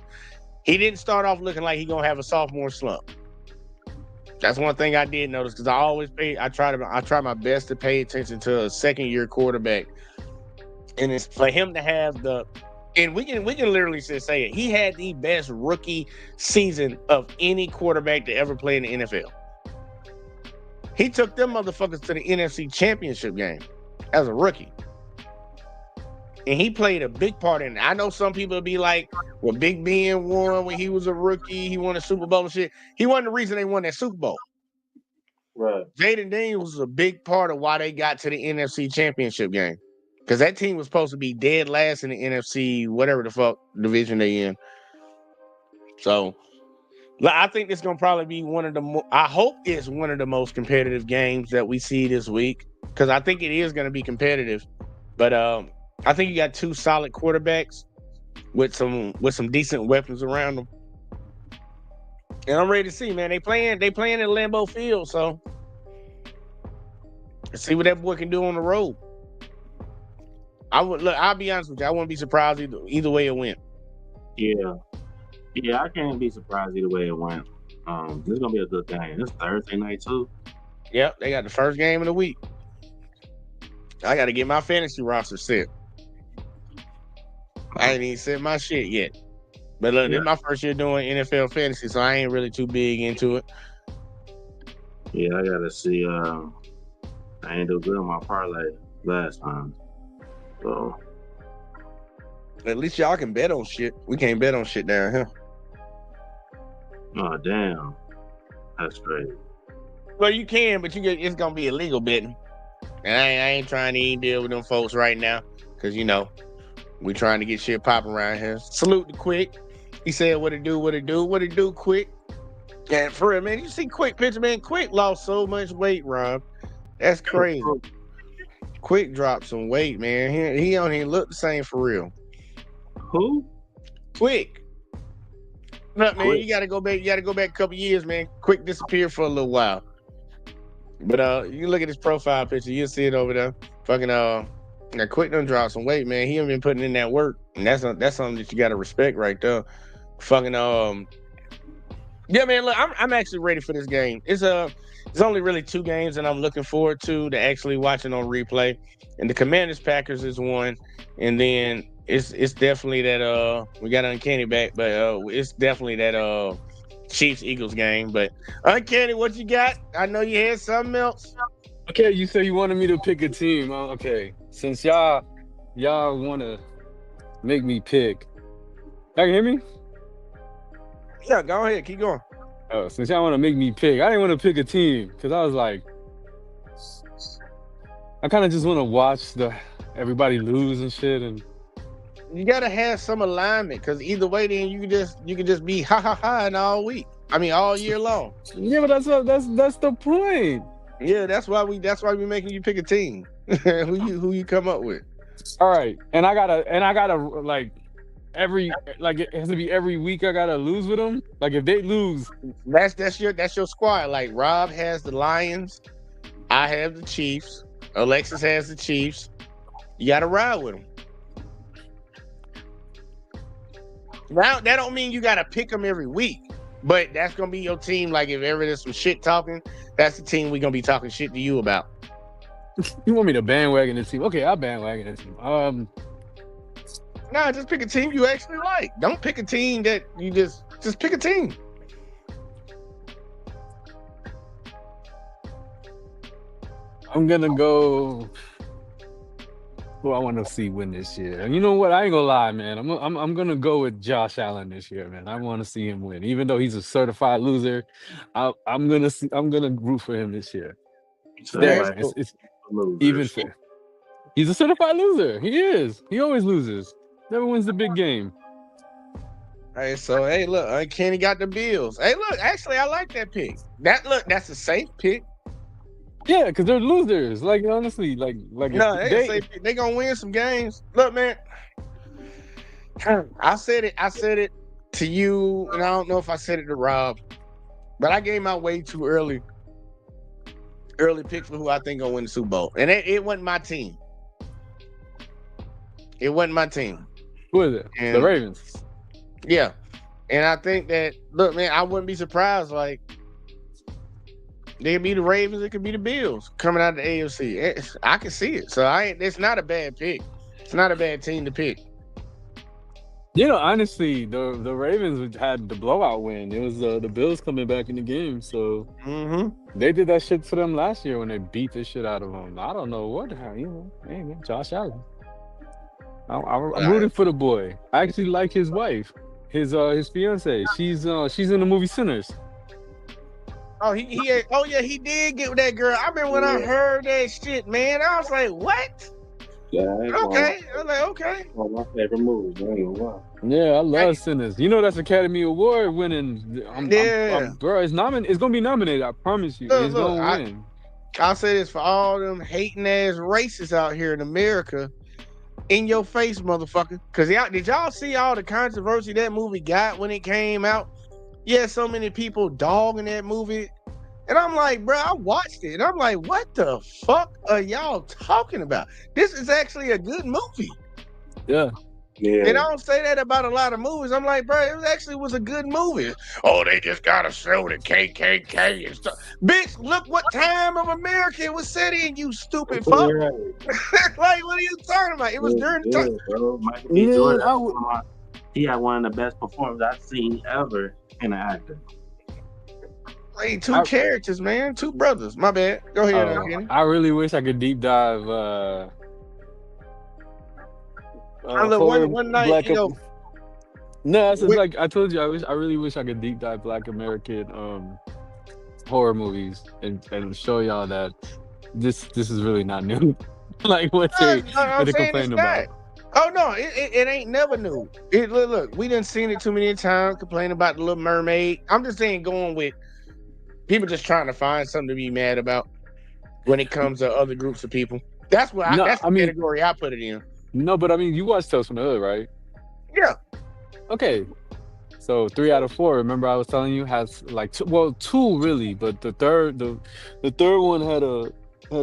E: he didn't start off looking like he gonna have a sophomore slump. That's one thing I did notice because I try my best to pay attention to a second year quarterback. And it's for him to have and we can literally just say it. He had the best rookie season of any quarterback to ever play in the NFL. He took them motherfuckers to the NFC Championship game as a rookie. And he played a big part in it. I know some people be like, well, Big Ben won when he was a rookie. He won a Super Bowl and shit. He wasn't the reason they won that Super Bowl.
F: Right.
E: Jaden Daniels was a big part of why they got to the NFC Championship game. Because that team was supposed to be dead last in the NFC, whatever the fuck division they in. So, I think it's going to probably be I hope it's one of the most competitive games that we see this week. Because I think it is going to be competitive. But I think you got two solid quarterbacks with some decent weapons around them. And I'm ready to see, man. They playing at Lambeau Field, so let's see what that boy can do on the road. I'll be honest with you. I wouldn't be surprised either way it went.
F: Yeah, I can't be surprised either way it went. This is gonna be a good game. It's Thursday night too.
E: Yep, they got the first game of the week. I got to get my fantasy roster set. I ain't even set my shit yet. But look, this is my first year doing NFL fantasy, so I ain't really too big into it.
F: Yeah, I gotta see. I ain't do good on my parlay last time. So
E: at least y'all can bet on shit. We can't bet on shit down here.
F: Oh damn, that's crazy.
E: Well, you can, but it's gonna be illegal betting, and I ain't trying to even deal with them folks right now because we trying to get shit popping around here. Salute to Quick. He said, "What it do, Quick." And for real, man, you see Quick picture, man. Quick lost so much weight, Rob. That's crazy. Quick dropped some weight, man. He don't even look the same for real.
F: Who?
E: Quick. Look, man, you gotta go back. You gotta go back a couple years, man. Quick disappeared for a little while. But you can look at his profile picture. You'll see it over there. Fucking now Quick done dropped some weight, man. He ain't been putting in that work, and that's something that you gotta respect right there. Fucking yeah, man. Look, I'm actually ready for this game. It's only really 2 games that I'm looking forward to actually watching on replay. And the Commanders Packers is one, and then it's definitely that we got Uncanny back, but it's definitely that Chiefs Eagles game. But Uncanny, what you got? I know you had something else.
G: Okay, you said you wanted me to pick a team. Okay, since y'all want to make me pick, y'all can hear me?
E: Yeah, go ahead, keep going.
G: Oh, since y'all want to make me pick, I didn't want to pick a team because I was like, I kind of just want to watch everybody lose and shit. And
E: You gotta have some alignment, because either way, then you can just be ha ha ha and all week. I mean, all year long.
G: yeah, but that's the point.
E: Yeah, that's why we making you pick a team. who you come up with.
G: All right, and I gotta like it has to be every week. I gotta lose with them. Like if they lose,
E: That's your squad. Like Rob has the Lions, I have the Chiefs, Alexis has the Chiefs. You gotta ride with them. Now that don't mean you gotta pick them every week, but that's gonna be your team. Like if ever there's some shit talking, that's the team we're gonna be talking shit to you about.
G: you want me to bandwagon the team? Okay, I'll bandwagon the team.
E: Nah, just pick a team you actually like. Don't pick a team that you just pick a team.
G: I'm gonna go. Who I want to see win this year. And you know what? I ain't gonna lie, man. I'm gonna go with Josh Allen this year, man. I want to see him win, even though he's a certified loser. I'm gonna root for him this year. Fair. It's even fair. He's a certified loser. He is. He always loses. Never wins the big game.
E: Hey, so hey, look, Uncanny got the Bills. Hey, look, actually, I like that pick. That's a safe pick.
G: Yeah, because they're losers. Like honestly, like
E: No, they gonna win some games. Look, man, I said it to you, and I don't know if I said it to Rob, but I gave my way too early pick for who I think gonna win the Super Bowl, and it wasn't my team. It wasn't my team.
G: Who is it?
E: And,
G: the Ravens.
E: Yeah, and I think that, look, man, I wouldn't be surprised. Like, it could be the Ravens, it could be the Bills coming out of the AFC. I can see it. So it's not a bad pick. It's not a bad team to pick.
G: You know, honestly, the Ravens had the blowout win. It was the Bills coming back in the game. So they did that shit to them last year when they beat the shit out of them. I don't know what the hell, hey, man, Josh Allen. I'm rooting for the boy. I actually like his wife, his fiance. She's in the movie Sinners.
E: Oh, he did get with that girl. I remember when I heard that shit, man. I was like, what?
F: Yeah,
E: okay. I was like, okay.
F: One of my favorite movies. I ain't gonna lie.
G: Yeah, I love Sinners. You know that's Academy Award winning. Bro, it's gonna be nominated. I promise you, it's gonna win.
E: I'll say this for all them hating ass racists out here in America. In your face, motherfucker. Because did y'all see all the controversy that movie got when it came out? Yeah, so many people dogging that movie. And I'm like, bro, I watched it. And I'm like, what the fuck are y'all talking about? This is actually a good movie.
G: Yeah.
E: And I don't say that about a lot of movies. I'm like, bro, it actually was a good movie. Oh, they just gotta show the KKK and stuff. Bitch, look what time of America it was set in, you stupid fuck. Like, what are you talking about? It was during the time.
F: Bro. Michael B. Jordan, he had one of the best performances I've seen ever in an actor.
E: Hey, two characters, man. Two brothers. My bad. Go ahead, Kenny.
G: I really wish I could deep dive
E: one night,
G: No, it's like I told you, I really wish I could deep dive Black American horror movies and show y'all that this is really not new. Like what they complain about.
E: Oh no, it ain't never new. Look, we done seen it too many times. Complain about the Little Mermaid. I'm just saying, going with people just trying to find something to be mad about when it comes to other groups of people. That's what that's the category I put it in.
G: No, but I mean, you watched Tales from the Hood, right?
E: Yeah.
G: Okay. So 3 out of 4. Remember, I was telling you has like two really, but the third one had a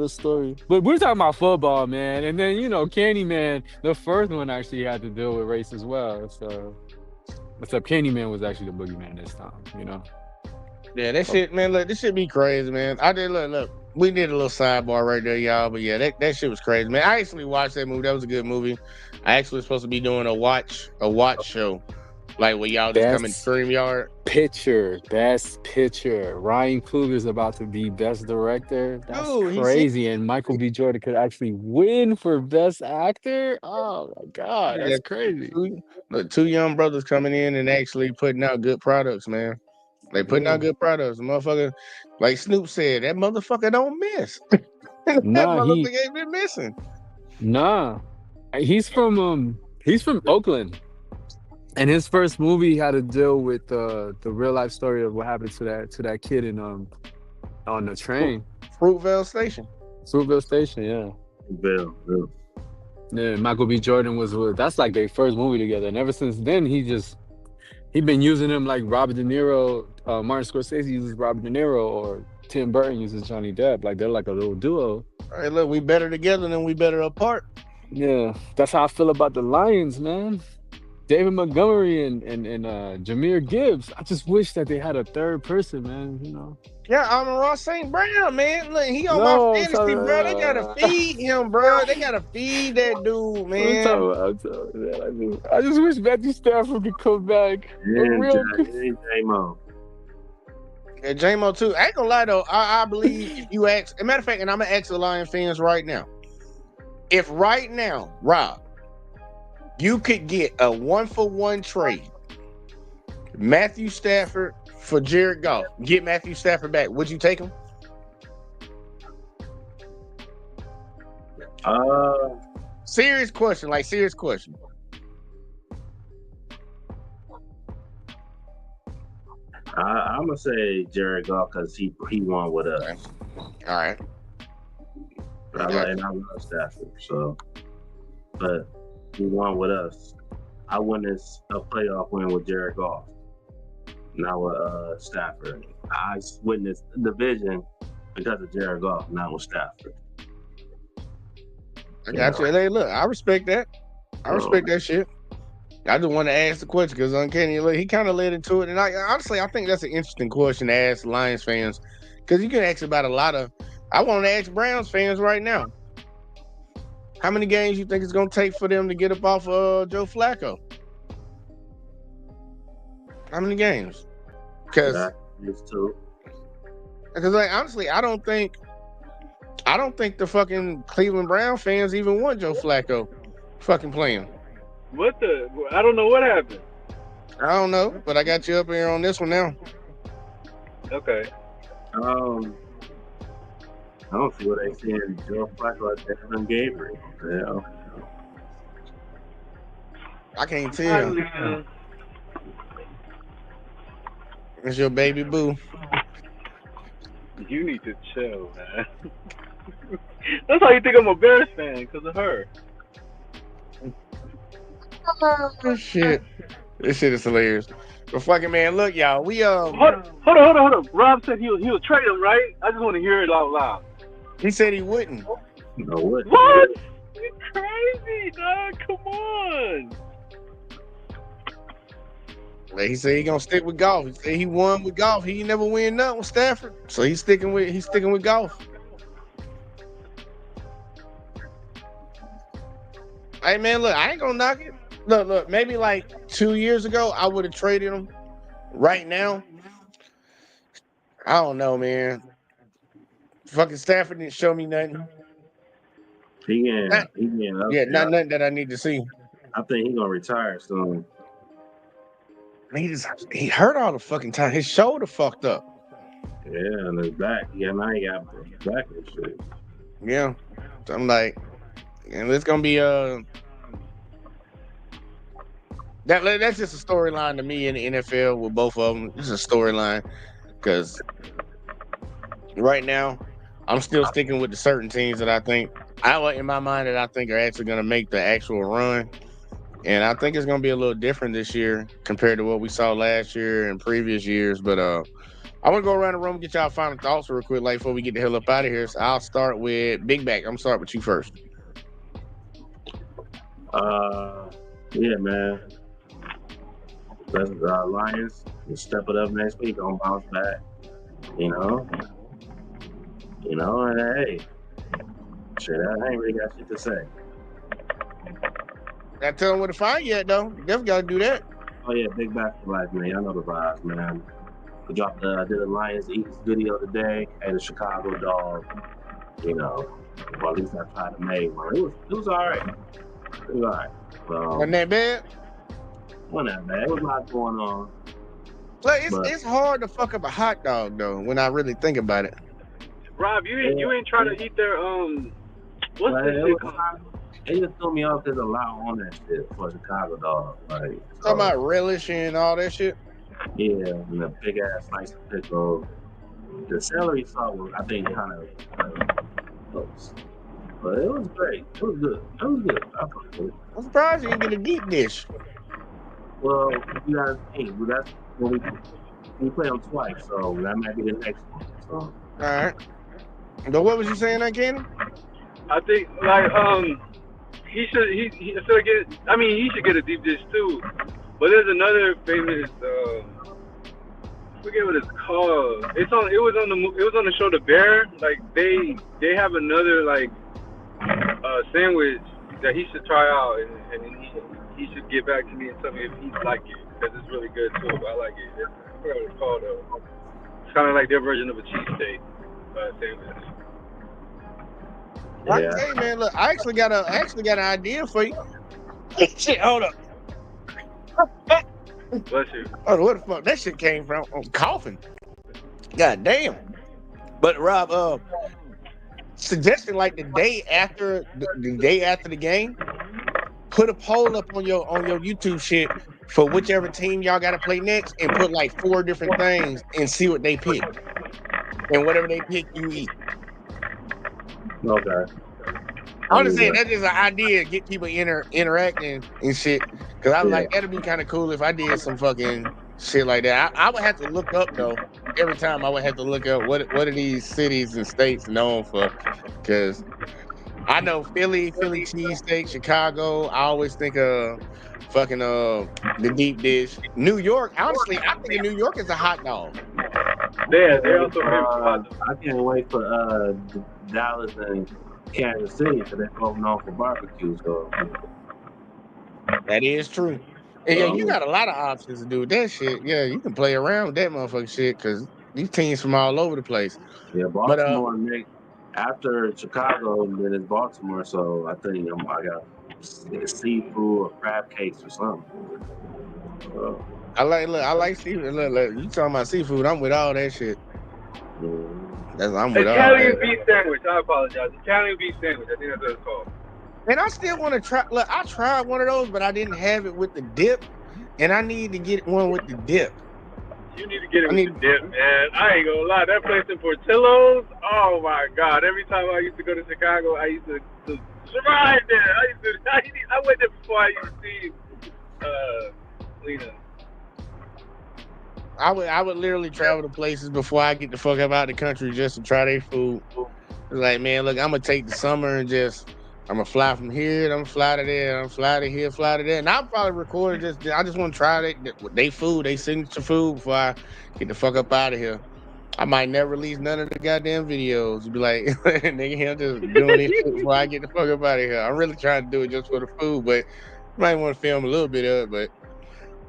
G: story. But we're talking about football, man. And then Candyman, the first one actually had to deal with race as well. So, except Candyman was actually the boogeyman this time,
E: Yeah, that shit, man. Look, this shit be crazy, man. I did look. We did a little sidebar right there, y'all. But yeah, that shit was crazy, man. I actually watched that movie. That was a good movie. I actually was supposed to be doing a watch show Like when y'all just come in the
G: Best
E: StreamYard.
G: picture, best picture. Ryan Coogler's about to be best director. That's
E: Dude, he said
G: crazy. And Michael B. Jordan could actually win for best actor. Oh my God, that's
E: that
G: crazy.
E: two young brothers coming in and actually putting out good products, man. They putting
G: Yeah.
E: out good products. The motherfucker, like Snoop said, that motherfucker don't miss. That
G: Nah,
E: motherfucker ain't been missing.
G: nah. He's from Oakland. And his first movie had to deal with the real life story of what happened to that kid in on the train.
E: Fruitvale Station.
G: Suprise Station, yeah.
F: Bill.
G: Yeah, Michael B. Jordan was with that's like their first movie together. And ever since then he been using him like Robert De Niro, Martin Scorsese uses Robert De Niro, or Tim Burton uses Johnny Depp. Like they're like a little duo.
E: All right, look, we better together than we better apart.
G: Yeah. That's how I feel about the Lions, man. David Montgomery and Jameer Gibbs. I just wish that they had a third person, man. You know.
E: Yeah, I'm Ross St. Brown, man. Look, he on my
G: No,
E: fantasy, bro. They gotta feed him, bro. They gotta feed that dude, man.
G: I'm talking about, man. I just wish Matthew Stafford could come back.
F: And
G: Real
F: J-Mo.
E: And J-Mo too. I ain't gonna lie though. I believe if you ask, as a matter of fact, and I'm gonna ask the Lion fans right now. If right now, Rob, you could get a 1-for-1 trade, Matthew Stafford for Jared Goff, get Matthew Stafford back, would you take him? Serious question, like serious question.
F: I'm gonna say Jared Goff because he won with us.
E: All right.
F: And I love Stafford, so but he won with us. I witnessed a playoff win with Jared Goff, not with Stafford. I witnessed the division because of Jared Goff, not with Stafford.
E: I got you. Hey, look, I respect that. I respect that shit. I just want to ask the question because Uncanny, look, he kind of led into it, and honestly, I think that's an interesting question to ask Lions fans because you can ask about a lot of. I want to ask Browns fans right now. How many games you think it's gonna take for them to get up off Joe Flacco? How many games? Because like honestly, I don't think the fucking Cleveland Brown fans even want Joe Flacco fucking playing.
I: What the? I don't know what happened.
E: I don't know, but I got you up here on this one now.
I: Okay.
F: I don't see what they saying. Joe Flacco is Devin Gabriel. Yeah.
E: I can't tell. It's your baby boo.
I: You need to chill, man. That's how you think I'm a Bears fan, because of her.
E: Oh, shit. This shit is hilarious. But fucking man, look, y'all. We
I: Hold on. Rob said he'll trade him, right? I just want to hear it out loud.
E: He said he wouldn't.
F: No, what?
I: What? You crazy, dog. Come on.
E: He said he gonna stick with golf. He said he won with golf. He never win nothing with Stafford, so he's sticking with golf. Hey man, look, I ain't gonna knock it. Look. Maybe like 2 years ago, I would have traded him. Right now, I don't know, man. Fucking Stafford didn't show me nothing. Not nothing that I need to see.
F: I think he's gonna retire soon.
E: He hurt all the fucking time. His shoulder fucked up.
F: Yeah, and his back. Yeah, now he got back and shit.
E: Yeah. So I'm like, and it's gonna be that's just a storyline to me in the NFL with both of them. It's a storyline because right now I'm still sticking with the certain teams that I think in my mind that I think are actually gonna make the actual run. And I think it's going to be a little different this year compared to what we saw last year and previous years. But I want to go around the room and get y'all final thoughts real quick, like before we get the hell up out of here. So I'll start with Big Back. I'm going to start with you first.
F: Yeah, man. Let's Lions. We'll step it up next week. Gonna bounce back. You know, and hey, shit, I ain't really got shit to say.
E: Gotta tell them where to find you at, though. You definitely got to do that.
F: Oh yeah, big basketball life, man. Y'all know the vibes, man. We dropped did a Lions Eats video today. Ate a Chicago dog. You know, or at least I tried to make one. It was all right. It was all right.
E: Wasn't that bad?
F: Wasn't that bad. It was a lot going on,
E: But
F: but
E: it's hard to fuck up a hot dog though when I really think about it.
I: Rob, you ain't try to eat their what's
F: like,
I: this
F: it,
I: shit
F: was,
I: called?
F: it just threw me off. There's a lot on that shit for a Chicago dog. Like,
E: Talking about relish and all that shit.
F: yeah, and a big ass slice of pickle. The celery salt was, I think, kind of close. But it was great. It was good. It was good. I fucked with it.
E: I'm surprised you didn't get a deep dish.
F: Well, you guys ain't. But that's when we play them twice, so that might be the next one. So.
E: All right. But what was you saying, that Kenny?
I: I think like he should get. I mean, he should get a deep dish too. But there's another famous. I forget what it's called. It was on the show The Bear. Like they have another like sandwich that he should try out, and he should get back to me and tell me if he like it, because it's really good too. I like it. I forgot what it's called though. It's kind of like their version of a cheesesteak sandwich.
E: I can tell you, man. Look, I actually got an idea for you. Shit, hold up.
I: Bless you.
E: Oh, where the fuck that shit came from? I'm coughing. God damn. But Rob, suggesting like the day after the game, put a poll up on your YouTube shit for whichever team y'all got to play next, and put like 4 different things and see what they pick. And whatever they pick, you eat.
F: Okay.
E: I'm just saying that's just an idea, get people interacting and shit. Cause I was like, that'd be kind of cool if I did some fucking shit like that. I would have to look up though. Every time I would have to look up what are these cities and states known for? Cause I know Philly cheesesteak, Chicago. I always think of fucking the deep dish. New York, honestly, I think of New York as a hot dog.
I: They're also famous for hot dogs.
F: I can't wait for Dallas and Kansas City, because they're both known for barbecue. So
E: that is true. And yeah, you got a lot of options to do with that shit. Yeah, you can play around with that motherfucking shit because these teams from all over the place.
F: Yeah, Baltimore next after Chicago, and then it's Baltimore. So I think I got seafood or crab cakes or something.
E: I like seafood. Look, you talking about seafood? I'm with all that shit. I'm with
I: Italian
E: all that.
I: beef sandwich. I apologize. Italian beef sandwich. I think that's what it's called.
E: And I still want to try. Look, I tried one of those, but I didn't have it with the dip, and I need to get one with the dip.
I: You need to get it with the dip, man. I ain't gonna lie. That place in Portillo's, oh my God. Every time I used to go to Chicago, I used to survive there. I went there before I used to see Lena.
E: I would literally travel to places before I get the fuck up out of the country just to try their food. It's like, man, look, I'm gonna take the summer and I'm gonna fly from here, I'm gonna fly to there, I'm gonna fly to here, fly to there. And I'll probably record I just want to try they food, they signature food before I get the fuck up out of here. I might never release none of the goddamn videos. Be like, nigga, here just doing this shit before I get the fuck up out of here. I'm really trying to do it just for the food, but I might want to film a little bit of it, but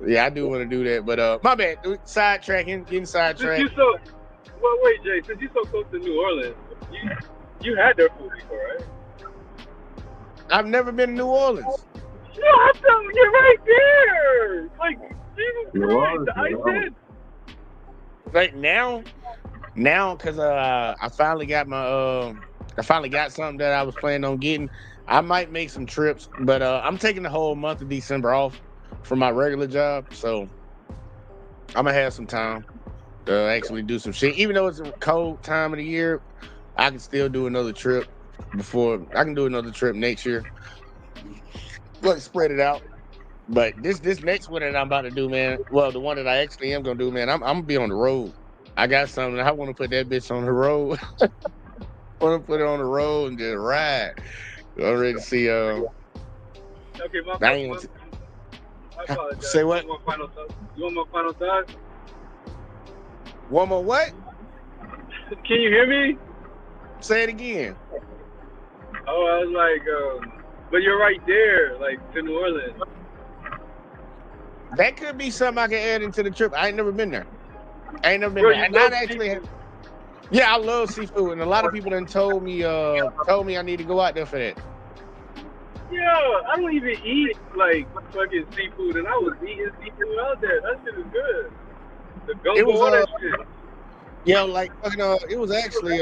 E: yeah, I do want to do that. But my bad, sidetracking, getting sidetracked.
I: Wait, Jay, since you're so close to New Orleans, you had their food before, right?
E: I've never been to New Orleans.
I: Shut up! You're right there. Like Jesus Christ, I did.
E: Like now, because I finally got something that I was planning on getting. I might make some trips, but I'm taking the whole month of December off from my regular job, so I'm gonna have some time to actually do some shit. Even though it's a cold time of the year, I can still do another trip next year. Let's spread it out. But this next one that I'm about to do, man. Well, the one that I actually am gonna do, man. I'm gonna be on the road. I got something. I want to put that bitch on the road. I want to put it on the road and just ride. I'm ready to see.
I: Okay, I apologize.
E: Say what?
I: You want my final thoughts?
E: One more what?
I: Can you hear me?
E: Say it again.
I: Oh, I was like, but you're right there, like to New Orleans.
E: That could be something I can add into the trip. I ain't never been there.
I: Bro, you
E: And
I: love
E: not actually.
I: seafood.
E: Yeah, I love seafood, and a lot of people done told me I need to go out there for that.
I: Yeah, I don't even eat like fucking seafood, and I was eating seafood out there. That shit is good. The
E: It
I: gumbo,
E: was
I: all that shit.
E: yeah, like fucking it was actually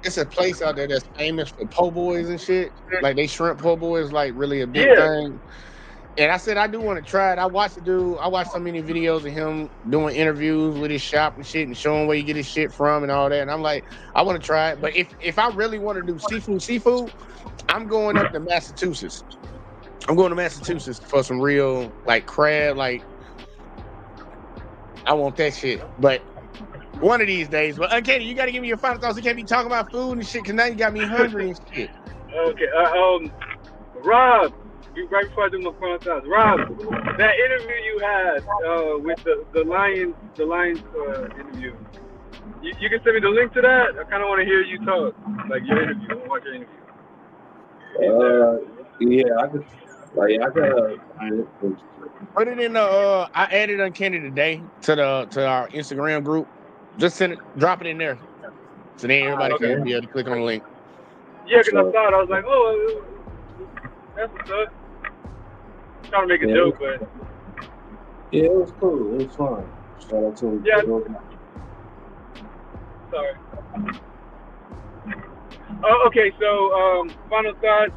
E: it's a place out there that's famous for po' boys and shit. Like they shrimp po' boys like really a big
I: Yeah.
E: thing. And I said I do want to try it. I watched so many videos of him doing interviews with his shop and shit and showing where you get his shit from and all that. And I'm like, I want to try it. But if I really want to do seafood, I'm going up to Massachusetts. I'm going to Massachusetts for some real like crab. Like I want that shit. But one of these days. But Katie, you got to give me your final thoughts. You can't be talking about food and shit because now you got me hungry and shit.
I: Okay. Rob, right before I do my final thoughts, Rob, that interview you had with the Lions interview. You can send me the link to that. I kind of want to hear you talk, like your interview. I want to watch your interview.
F: Yeah, I could find it.
E: Put it in the I added Uncanny today to our Instagram group. Just send it, drop it in there. So then everybody
F: Okay.
E: can be able to click on the link.
I: Yeah, because I thought, I was like, oh, that's what's up. Trying to make a joke, but
F: Yeah, it was cool. It was fun. Shout out to him.
I: Yeah. Sorry. Oh, okay, so final thoughts.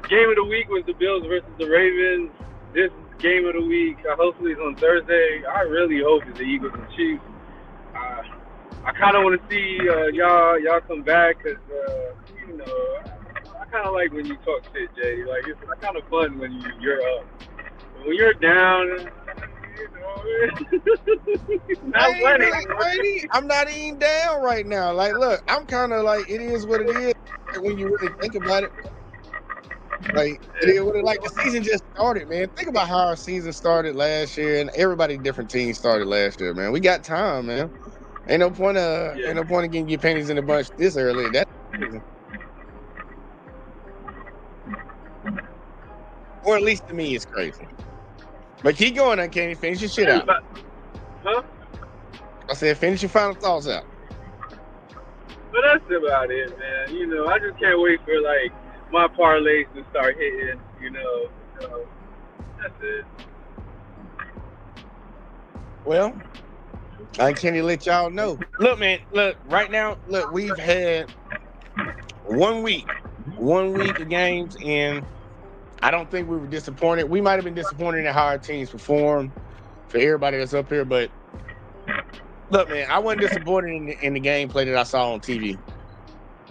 I: Game of the week was the Bills versus the Ravens. This game of the week, hopefully, is on Thursday. I really hope it's the Eagles and Chiefs. I kind of want to see y'all come back because you know I kind of like when you talk shit, Jay. Like it's kind of fun when you're up. But when you're down, you know, it's not funny.
E: I'm not even down right now. Like, look, I'm kind of like it is what it is. Like, when you really think about it, like it is what it like. The season just started, man. Think about how our season started last year, and everybody different teams started last year, man. We got time, man. Ain't no point of getting your pennies in a bunch this early. That's crazy. Or at least to me, it's crazy. But keep going, Uncanny. Finish your shit out.
I: Huh?
E: I said, finish your final thoughts out.
I: But that's about it, man. You know, I just can't wait for like my parlays to start hitting. You know, so that's it.
E: Well, I can't let y'all know. Look, man, right now, we've had 1 week of games, and I don't think we were disappointed. We might have been disappointed in how our teams performed for everybody that's up here, but look, man, I wasn't disappointed in the gameplay that I saw on TV.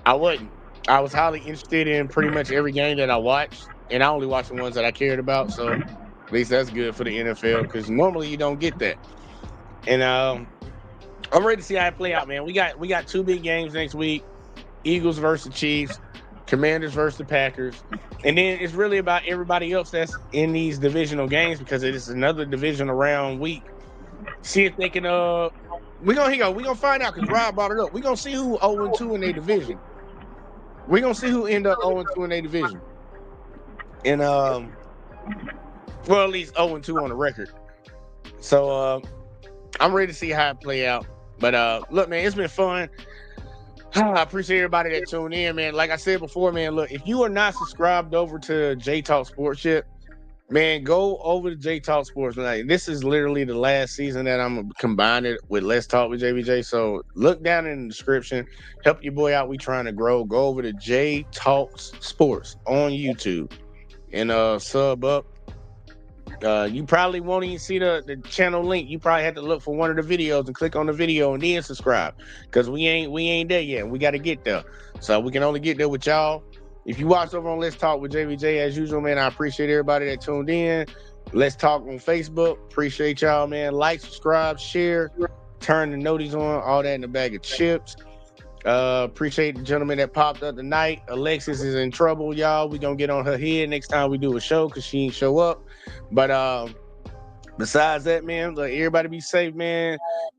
E: I wasn't. I was highly interested in pretty much every game that I watched, and I only watched the ones that I cared about, so at least that's good for the NFL because normally you don't get that. And I'm ready to see how it play out, man. We got 2 big games next week: Eagles versus Chiefs, Commanders versus the Packers, and then it's really about everybody else that's in these divisional games because it is another divisional round week. See if they can. We're gonna find out because Rob brought it up. We're gonna see who 0-2 in their division. We're gonna see who end up 0-2 in their division, and well, at least 0-2 on the record. So I'm ready to see how it play out. But look, man, it's been fun. I appreciate everybody that tuned in, man. Like I said before, man, look, if you are not subscribed over to J Talk Sports yet, man, go over to J Talk Sports. Like, this is literally the last season that I'm combining it with Let's Talk with JBJ. So look down in the description. Help your boy out. We trying to grow. Go over to J Talks Sports on YouTube and sub up. You probably won't even see the channel link. You probably have to look for one of the videos and click on the video and then subscribe because we ain't there yet. We got to get there, so we can only get there with y'all. If you watch over on Let's Talk with JVJ as usual, man, I appreciate everybody that tuned in. Let's Talk on Facebook. Appreciate y'all, man. Like, subscribe, share, turn the noties on, all that in the bag of chips. Appreciate the gentleman that popped up tonight. Alexis is in trouble, y'all. We gonna get on her head next time we do a show because she ain't show up. But besides that, man, like, everybody be safe, man.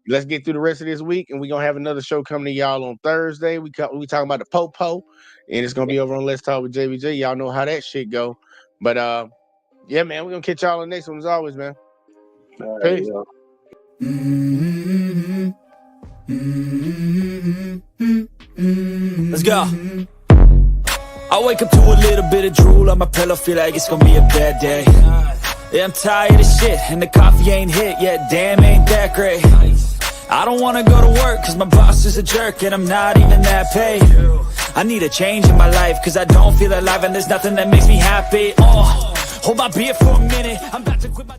E: Let's get through the rest of this week, and we gonna have another show coming to y'all on Thursday. We talking about the Popo, and it's gonna be over on Let's Talk with JVJ. Y'all know how that shit go. But yeah, man, we gonna catch y'all on the next one as always, man.
F: All right,
E: Peace.
F: yo.
D: Let's go. I wake up to a little bit of drool on my pillow, feel like it's gonna be a bad day. Yeah, I'm tired of shit, and the coffee ain't hit yet, damn, ain't that great. I don't wanna go to work, cause my boss is a jerk, and I'm not even that paid. I need a change in my life, cause I don't feel alive, and there's nothing that makes me happy. Hold my beer for a minute, I'm about to quit my